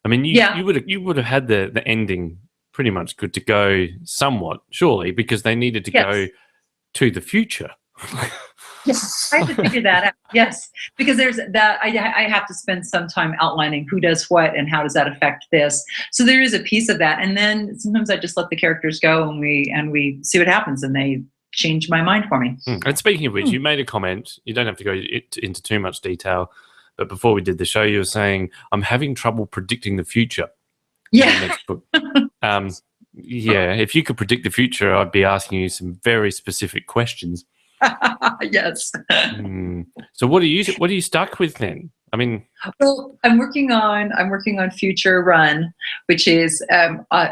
I mean, you would have had the ending pretty much good to go, somewhat, surely, because they needed to go to the future. Yes, I have to figure that out. Yes, because there's that. I have to spend some time outlining who does what and how does that affect this. So there is a piece of that, and then sometimes I just let the characters go and we see what happens, and they change my mind for me. And speaking of which, you made a comment. You don't have to go into too much detail, but before we did the show, you were saying, I'm having trouble predicting the future. Yeah. In the next book. If you could predict the future, I'd be asking you some very specific questions. Yes. So what are you stuck with then? I mean, well, I'm working on Future Run, which is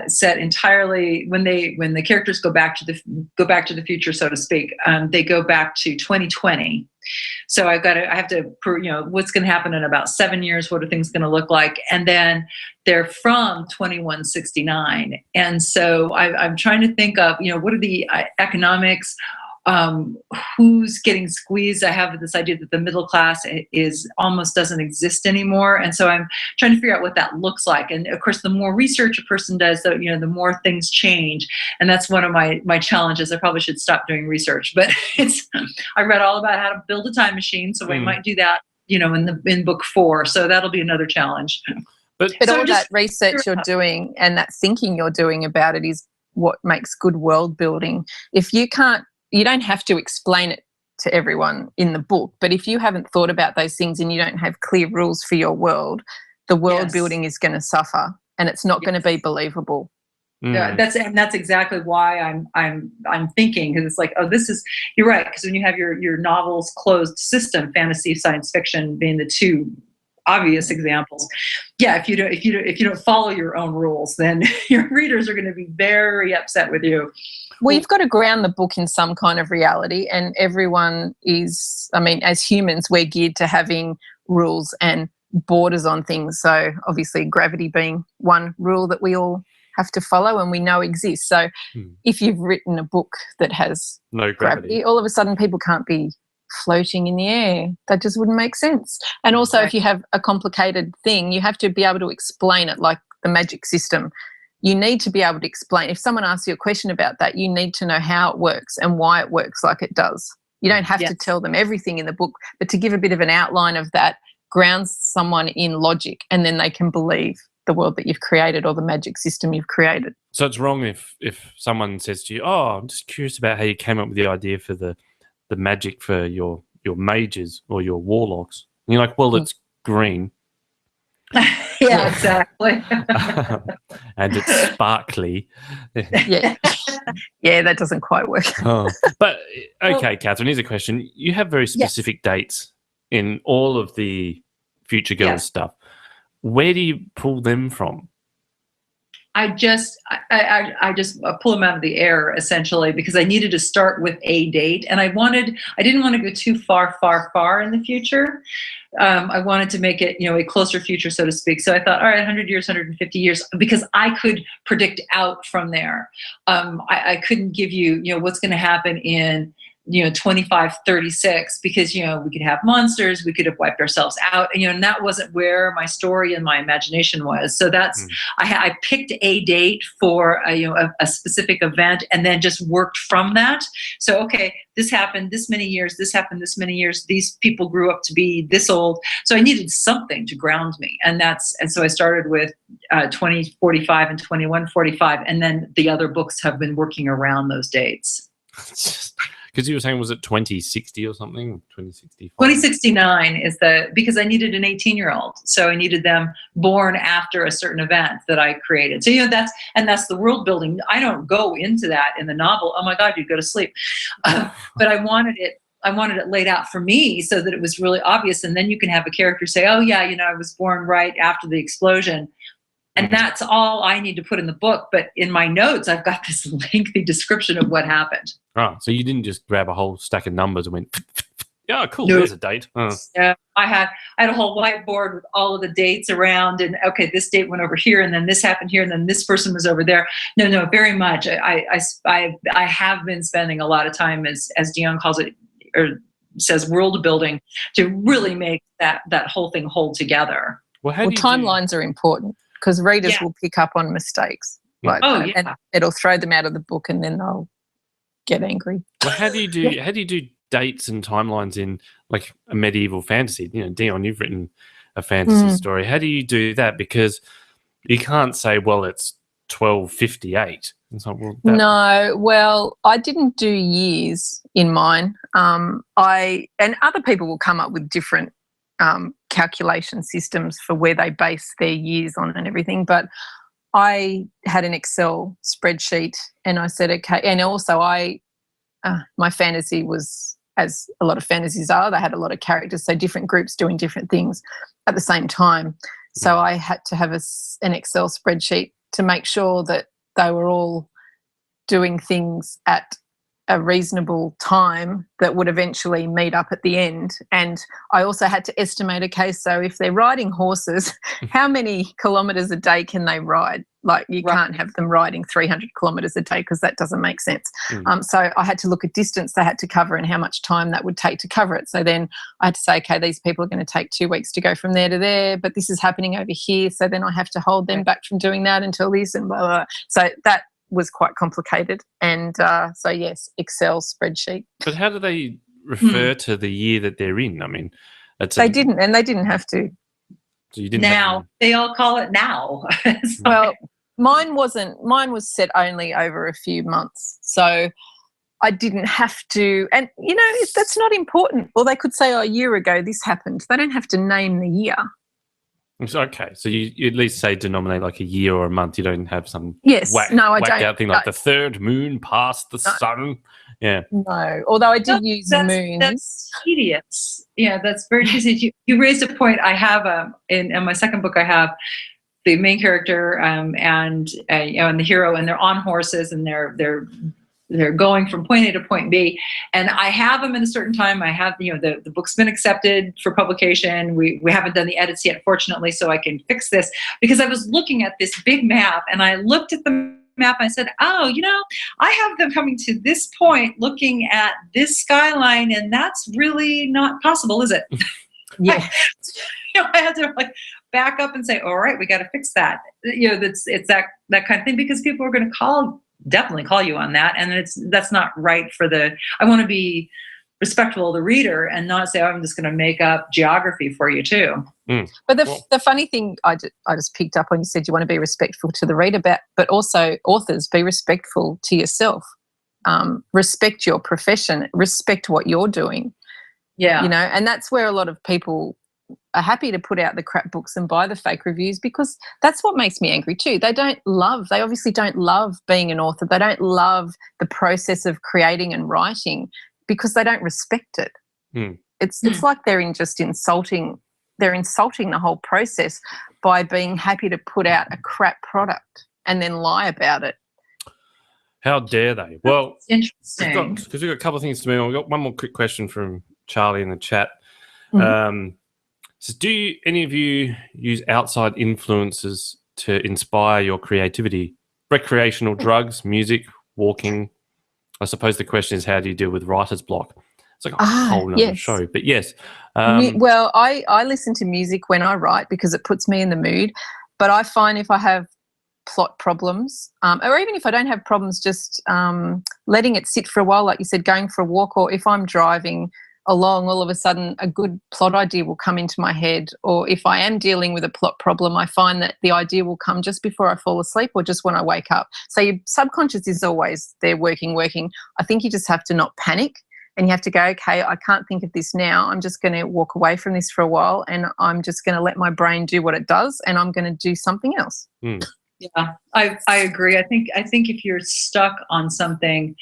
set entirely when the characters go back to the future, so to speak. They go back to 2020. So I have to, what's going to happen in about 7 years? What are things going to look like? And then they're from 2169. And so I'm trying to think of, what are the economics? Who's getting squeezed? I have this idea that the middle class almost doesn't exist anymore, and so I'm trying to figure out what that looks like. And of course, the more research a person does, the more things change, and that's one of my challenges. I probably should stop doing research, but I read all about how to build a time machine, so we might do that, in book 4. So that'll be another challenge. But all that research you're doing and that thinking you're doing about it is what makes good world building. If you don't have to explain it to everyone in the book, but if you haven't thought about those things and you don't have clear rules for your world, the world building is going to suffer, and it's not going to be believable. Yeah, that's exactly why I'm thinking, because it's like, you're right, because when you have your novels closed system, fantasy, science fiction being the two obvious examples. Yeah, if you don't follow your own rules, then your readers are going to be very upset with you. Well, you've got to ground the book in some kind of reality, and everyone is, as humans, we're geared to having rules and borders on things. So obviously gravity being one rule that we all have to follow and we know exists. So if you've written a book that has no gravity, all of a sudden people can't be floating in the air. That just wouldn't make sense. And also if you have a complicated thing, you have to be able to explain it, like the magic system. You need to be able to explain. If someone asks you a question about that, you need to know how it works and why it works like it does. You don't have to tell them everything in the book, but to give a bit of an outline of that grounds someone in logic, and then they can believe the world that you've created or the magic system you've created. So it's wrong if someone says to you, "Oh, I'm just curious about how you came up with the idea for the magic for your mages or your warlocks." And you're like, "Well, it's green." Yeah, exactly. And it's sparkly. Yeah, that doesn't quite work. But okay, Catherine, here's a question. You have very specific dates in all of the Future Girls stuff. Where do you pull them from? I just pull them out of the air, essentially, because I needed to start with a date, and I didn't want to go too far in the future. I wanted to make it, a closer future, so to speak. So I thought, all right, 100 years, 150 years, because I could predict out from there. I couldn't give you, what's going to happen in 2536, because we could have monsters, we could have wiped ourselves out, and that wasn't where my story and my imagination was. So that's I picked a date for a specific event, and then just worked from that. So okay, this happened this many years, this happened this many years, these people grew up to be this old, so I needed something to ground me, and so I started with 2045 and 2145, and then the other books have been working around those dates. Because you were saying, was it 2060 or something? 2065? 2069 because I needed an 18-year-old. So I needed them born after a certain event that I created. So, that's the world building. I don't go into that in the novel. Oh my God, you'd go to sleep. But I wanted it laid out for me so that it was really obvious. And then you can have a character say, oh yeah, I was born right after the explosion. And that's all I need to put in the book. But in my notes, I've got this lengthy description of what happened. Oh, so you didn't just grab a whole stack of numbers and went, yeah, cool, No. there's a date. Yeah, I had a whole whiteboard with all of the dates around, and okay, this date went over here, and then this happened here, and then this person was over there. No, very much. I have been spending a lot of time, as Dionne calls it, or says, world building, to really make that whole thing hold together. Well, timelines are important because readers will pick up on mistakes. Yeah. And it'll throw them out of the book, and then they'll get angry. Well, how do you do dates and timelines in like a medieval fantasy? You know, Dionne, you've written a fantasy story. How do you do that? Because you can't say, well, it's 1258. It's like, well, I didn't do years in mine. And other people will come up with different calculation systems for where they base their years on and everything. But I had an Excel spreadsheet, and I said, okay. And also my fantasy was, as a lot of fantasies are, they had a lot of characters, so different groups doing different things at the same time. So I had to have an Excel spreadsheet to make sure that they were all doing things at a reasonable time that would eventually meet up at the end. And I also had to estimate, okay, so if they're riding horses, how many kilometres a day can they ride? Like, you can't have them riding 300 kilometres a day because that doesn't make sense. So I had to look at distance they had to cover and how much time that would take to cover it. So then I had to say, okay, these people are going to take 2 weeks to go from there to there, but this is happening over here. So then I have to hold them back from doing that until this, and blah, blah, blah. So that was quite complicated. And so, yes, Excel spreadsheet. But how do they refer to the year that they're in? I mean, they didn't have to. So you didn't now. They all call it now. Well, mine wasn't. Mine was set only over a few months. So I didn't have to. And, you know, that's not important. Or they could say, a year ago this happened. They don't have to name the year. Okay, so you at least say denominate like a year or a month. You don't have some whacked out thing like the third moon past the sun. Yeah. No, although I did use moons. That's tedious. Yeah, that's very tedious. You raised a point. I have in my second book, I have the main character and the hero, and they're on horses, and they're going from point A to point B, and I have them in a certain time. I have, the book's been accepted for publication. We haven't done the edits yet, fortunately, so I can fix this, because I was looking at this big map, and I looked at the map and I said, oh, I have them coming to this point looking at this skyline, and that's really not possible, is it? Yeah. I had to back up and say, all right, we got to fix that. It's that kind of thing, because people are going to definitely call you on that, and that's not right I want to be respectful of the reader and not say, I'm just going to make up geography for you too. But the funny thing I just picked up on, you said you want to be respectful to the reader, but also authors, be respectful to yourself. Respect your profession, respect what you're doing. Yeah. And that's where a lot of people are happy to put out the crap books and buy the fake reviews, because that's what makes me angry too. They obviously don't love being an author. They don't love the process of creating and writing because they don't respect it. It's like they're insulting the whole process by being happy to put out a crap product and then lie about it. How dare they? Well, interesting. Because we've got a couple of things to move on. We've got one more quick question from Charlie in the chat. So do any of you use outside influences to inspire your creativity? Recreational drugs, music, walking? I suppose the question is, how do you deal with writer's block? It's like a whole nother show. But yes. Well, I listen to music when I write because it puts me in the mood. But I find if I have plot problems, or even if I don't have problems, just letting it sit for a while, like you said, going for a walk, or if I'm driving along, all of a sudden a good plot idea will come into my head. Or if I am dealing with a plot problem, I find that the idea will come just before I fall asleep or just when I wake up. So your subconscious is always there working. I think you just have to not panic, and you have to go, okay, I can't think of this now. I'm just going to walk away from this for a while, and I'm just going to let my brain do what it does, and I'm going to do something else. Yeah, I agree. I think if you're stuck on something,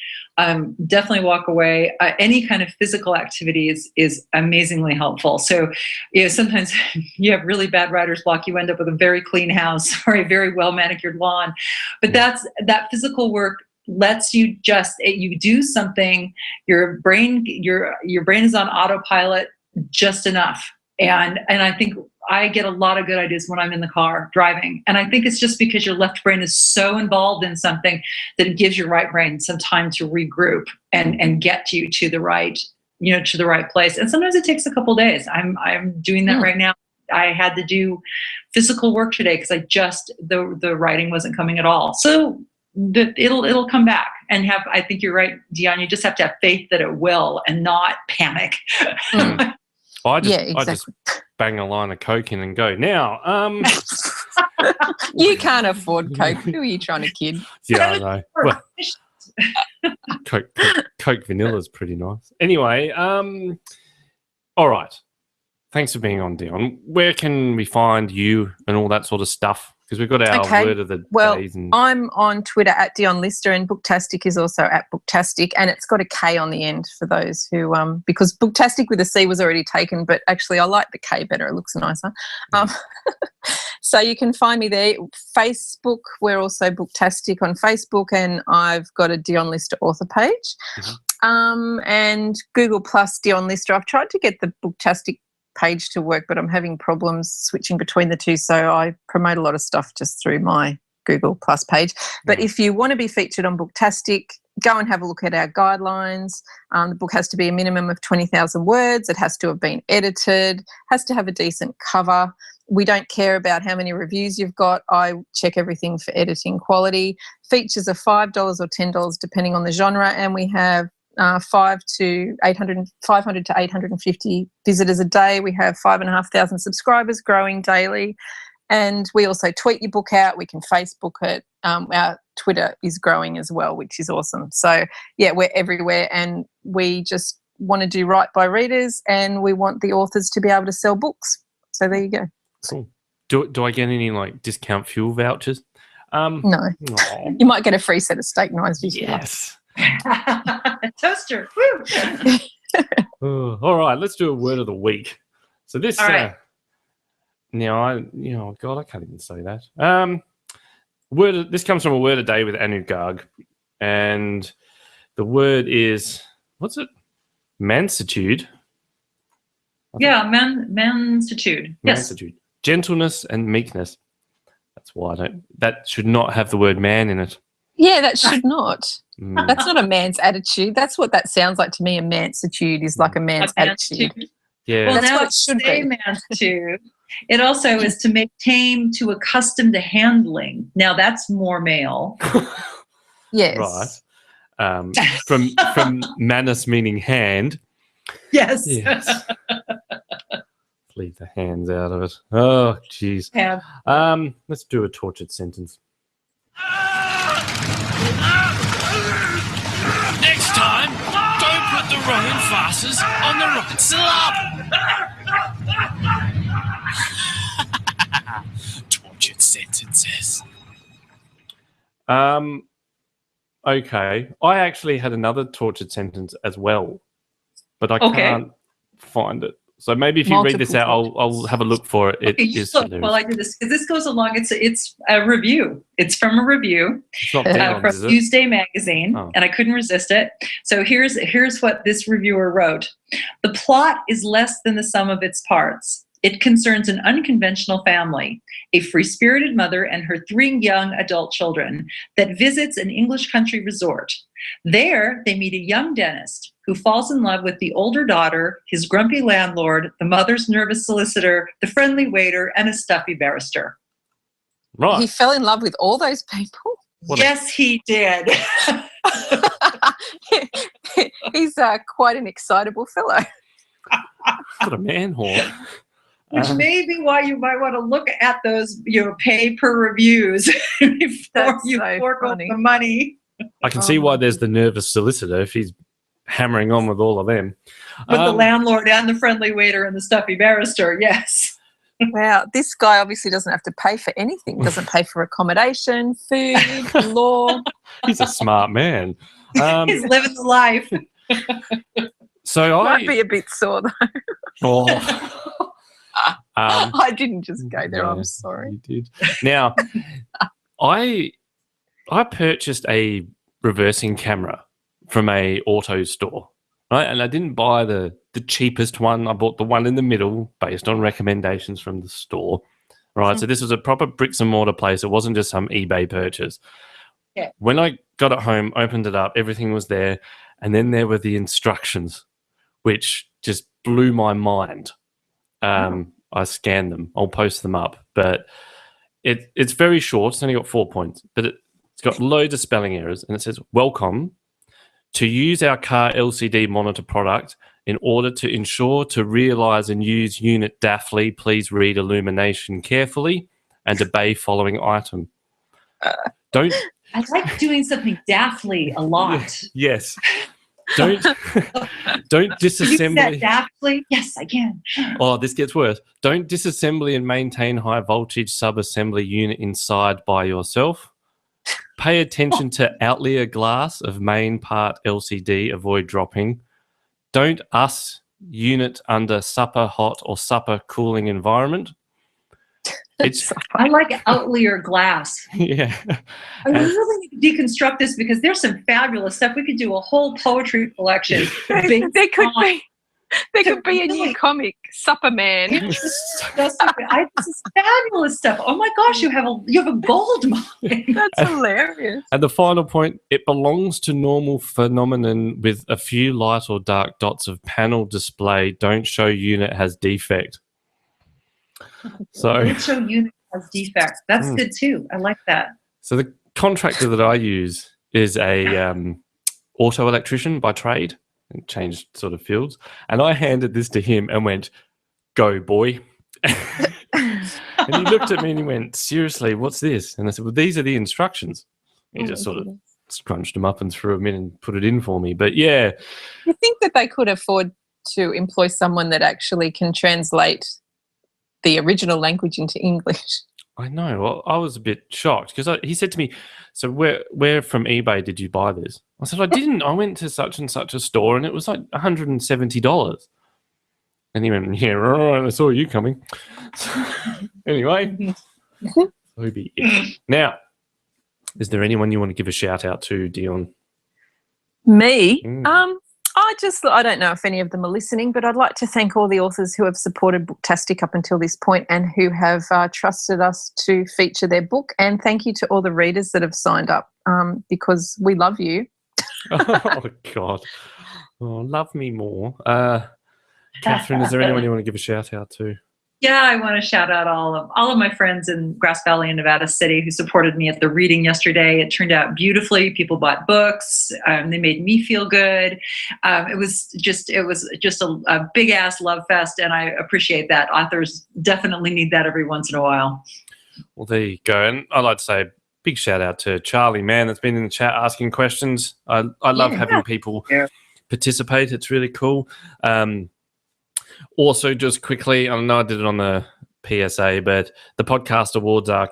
definitely walk away. Any kind of physical activity is amazingly helpful. So, sometimes you have really bad writer's block. You end up with a very clean house or a very well manicured lawn, but that physical work lets you you do something. Your brain is on autopilot just enough, and I think I get a lot of good ideas when I'm in the car driving. And I think it's just because your left brain is so involved in something that it gives your right brain some time to regroup and get you to the right, to the right place. And sometimes it takes a couple days. I'm doing that right now. I had to do physical work today because the writing wasn't coming at all. So it'll come back and I think you're right, Dionne, you just have to have faith that it will and not panic. I just bang a line of Coke in and go, now, You can't afford Coke. Who are you trying to kid? Yeah, I know. Well, Coke vanilla is pretty nice. Anyway, all right. Thanks for being on, Dionne. Where can we find you and all that sort of stuff? Because we've got our word of the days. I'm on Twitter at Dionne Lister, and Booktastik is also at Booktastik, and it's got a K on the end for those who, because Booktastik with a C was already taken, but actually I like the K better. It looks nicer. So you can find me there. Facebook, we're also Booktastik on Facebook, and I've got a Dionne Lister author page. And Google Plus Dionne Lister. I've tried to get the Booktastik page to work, but I'm having problems switching between the two, so I promote a lot of stuff just through my Google Plus page. But if you want to be featured on Booktastik, go and have a look at our guidelines. The book has to be a minimum of 20,000 words. It has to have been edited, has to have a decent cover. We don't care about how many reviews you've got. I check everything for editing quality. Features are $5 or $10 depending on the genre, and we have 500 to 850 visitors a day. We have 5,500 subscribers, growing daily, and we also tweet your book out. We can Facebook it. Our Twitter is growing as well, which is awesome. So yeah, we're everywhere, and we just want to do right by readers, and we want the authors to be able to sell books. So there you go. Cool. Do I get any discount fuel vouchers? No. You might get a free set of steak knives. Yes. Toaster. Woo. All right, let's do a word of the week. So this now I can't even say that. This comes from a word a day with Anu Garg, and the word is, what's it? Mansitude. Yeah, mansitude. Yes. Mansitude. Gentleness and meekness. That's why that should not have the word man in it. Yeah, that should not. That's not a man's attitude. That's what that sounds like to me. A mansitude is like a man's attitude. Yeah. Well, that's now what it should be. mansitude. It also is to make tame, to accustom to handling. Now that's more male. Yes. Right. From manus meaning hand. Yes. Leave the hands out of it. Oh, jeez. Yeah. Let's do a tortured sentence. Next time, don't put the wrong emphasis on the right syllable. Tortured sentences. Okay. I actually had another tortured sentence as well, but I can't find it. So maybe if you read this out, I'll have a look for it. It is hilarious. Well, I do this because this goes along. It's a review. It's from a review from Tuesday Magazine, and I couldn't resist it. So here's what this reviewer wrote: the plot is less than the sum of its parts. It concerns an unconventional family, a free-spirited mother and her 3 young adult children, that visits an English country resort. There, they meet a young dentist who falls in love with the older daughter, his grumpy landlord, the mother's nervous solicitor, the friendly waiter, and a stuffy barrister. Right. He fell in love with all those people? Yes, he did. He's quite an excitable fellow. What a man whore. Which may be why you might want to look at those, pay per reviews before you fork over the money. I can see why there's the nervous solicitor if he's hammering on with all of them. With the landlord and the friendly waiter and the stuffy barrister, yes. Wow, this guy obviously doesn't have to pay for anything. Doesn't pay for accommodation, food, law. He's a smart man. He's living the life. So Might be a bit sore though. Oh. I didn't just go there. Yeah, I'm sorry. You did. Now, I purchased a reversing camera from a auto store, right? And I didn't buy the cheapest one. I bought the one in the middle based on recommendations from the store, right? So this was a proper bricks and mortar place. It wasn't just some eBay purchase. Yeah. When I got it home, opened it up, everything was there. And then there were the instructions, which just blew my mind. I scanned them. I'll post them up. But it's very short. It's only got 4 points. But it's got loads of spelling errors. And it says, welcome. To use our car LCD monitor product, in order to ensure to realize and use unit daftly, please read illumination carefully and obey following item. Don't. I like doing something daftly a lot. Yes. Don't Can you disassembly. use that daftly? Yes, I can. Oh, this gets worse. Don't disassembly and maintain high voltage sub-assembly unit inside by yourself. Pay attention to outlier glass of main part LCD. Avoid dropping. Don't unit under supper hot or supper cooling environment. It's I like outlier glass. yeah. I really need to deconstruct this because there's some fabulous stuff. We could do a whole poetry collection. There could be a new comic, Supper Man. This is fabulous stuff. Oh my gosh, you have a gold mine. That's hilarious. And the final point, it belongs to normal phenomenon with a few light or dark dots of panel display. Don't show unit has defect. So Don't show unit has defect. That's good too. I like that. So the contractor that I use is a auto electrician by trade and changed sort of fields. And I handed this to him and went, "Go, boy." And he looked at me and he went, "Seriously, what's this?" And I said, "Well, these are the instructions." He just sort of scrunched them up and threw them in and put it in for me. But yeah. You think that they could afford to employ someone that actually can translate the original language into English? I know. Well, I was a bit shocked because he said to me, "So where from eBay did you buy this?" I said, "I didn't. I went to such and such a store and it was like $170. And he went, "Yeah, right, I saw you coming." Anyway, so be it. Now, is there anyone you want to give a shout out to, Dionne? Me? I don't know if any of them are listening, but I'd like to thank all the authors who have supported Booktastik up until this point and who have trusted us to feature their book. And thank you to all the readers that have signed up because we love you. Oh, God. Oh, love me more. Catherine, is there anyone you want to give a shout out to? Yeah, I want to shout out all of my friends in Grass Valley and Nevada City who supported me at the reading yesterday. It turned out beautifully. People bought books. They made me feel good. It was just a big ass love fest, and I appreciate that. Authors definitely need that every once in a while. Well, there you go. And I'd like to say a big shout out to Charlie, man, that's been in the chat asking questions. I love having people participate. It's really cool. Also, just quickly, I know I did it on the PSA, but the podcast awards are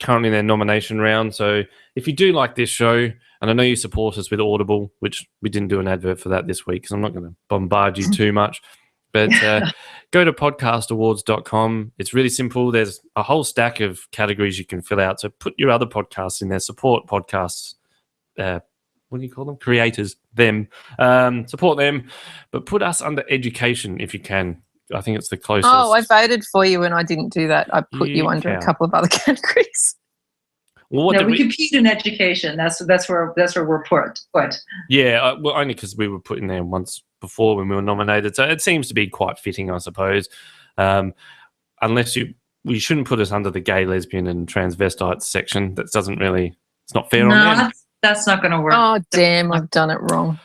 currently in their nomination round. So if you do like this show, and I know you support us with Audible, which we didn't do an advert for that this week because I'm not going to bombard you too much, but go to podcastawards.com. It's really simple. There's a whole stack of categories you can fill out. So put your other podcasts in there, support podcasts, what do you call them? Creators, them. Support them, but put us under education if you can. I think it's the closest. Oh, I voted for you and I didn't do that. I put you under a couple of other categories. Well, no, we compete in education. That's where we're put. Yeah, well, only because we were put in there once before when we were nominated, so it seems to be quite fitting, I suppose. Unless we shouldn't put us under the gay, lesbian, and transvestite section. That doesn't really. It's not fair on them. That's not going to work. Oh, damn, I've done it wrong.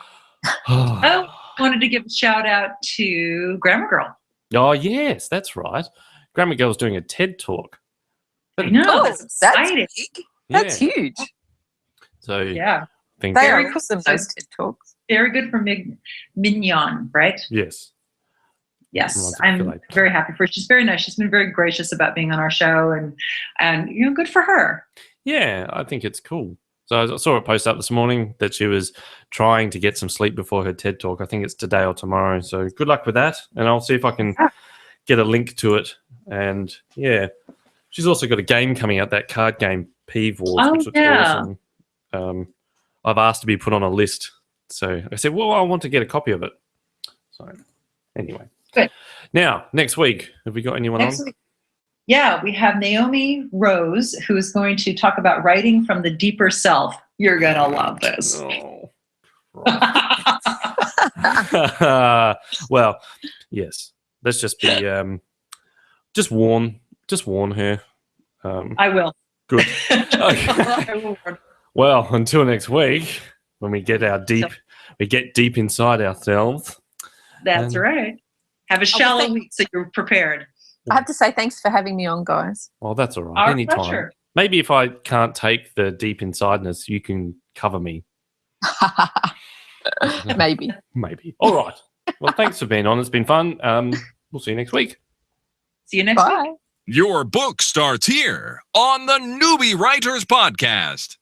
I wanted to give a shout out to Grammar Girl. Oh, yes, that's right. Grammar Girl's doing a TED Talk. I know, that's exciting. That's huge. So, yeah. They are awesome, those TED Talks. Very good for Mignon, right? Yes. Yes, I feel I'm like- very happy for her. She's very nice. She's been very gracious about being on our show, and good for her. Yeah, I think it's cool. So I saw a post up this morning that she was trying to get some sleep before her TED Talk. I think it's today or tomorrow. So good luck with that. And I'll see if I can get a link to it. And yeah, she's also got a game coming out, that card game, Peeve Wars, which looks awesome. I've asked to be put on a list. So I said, well, I want to get a copy of it. So anyway. Good. Now, next week, have we got anyone Next on? week. Yeah, we have Naomi Rose, who is going to talk about writing from the deeper self. You're going to love this. Oh, right. Well, yes. Let's just be just warn her. I will. Good. Okay. I will. Well, until next week, when we get deep inside ourselves. That's right. Have a shallow thank- week so you're prepared. I have to say thanks for having me on, guys. Well, that's all right. Our Anytime. pleasure. Maybe if I can't take the deep insideness, you can cover me. Maybe. Maybe. All right. Well, thanks for being on. It's been fun. We'll see you next week. See you next week. Bye. Your book starts here on the Newbie Writers Podcast.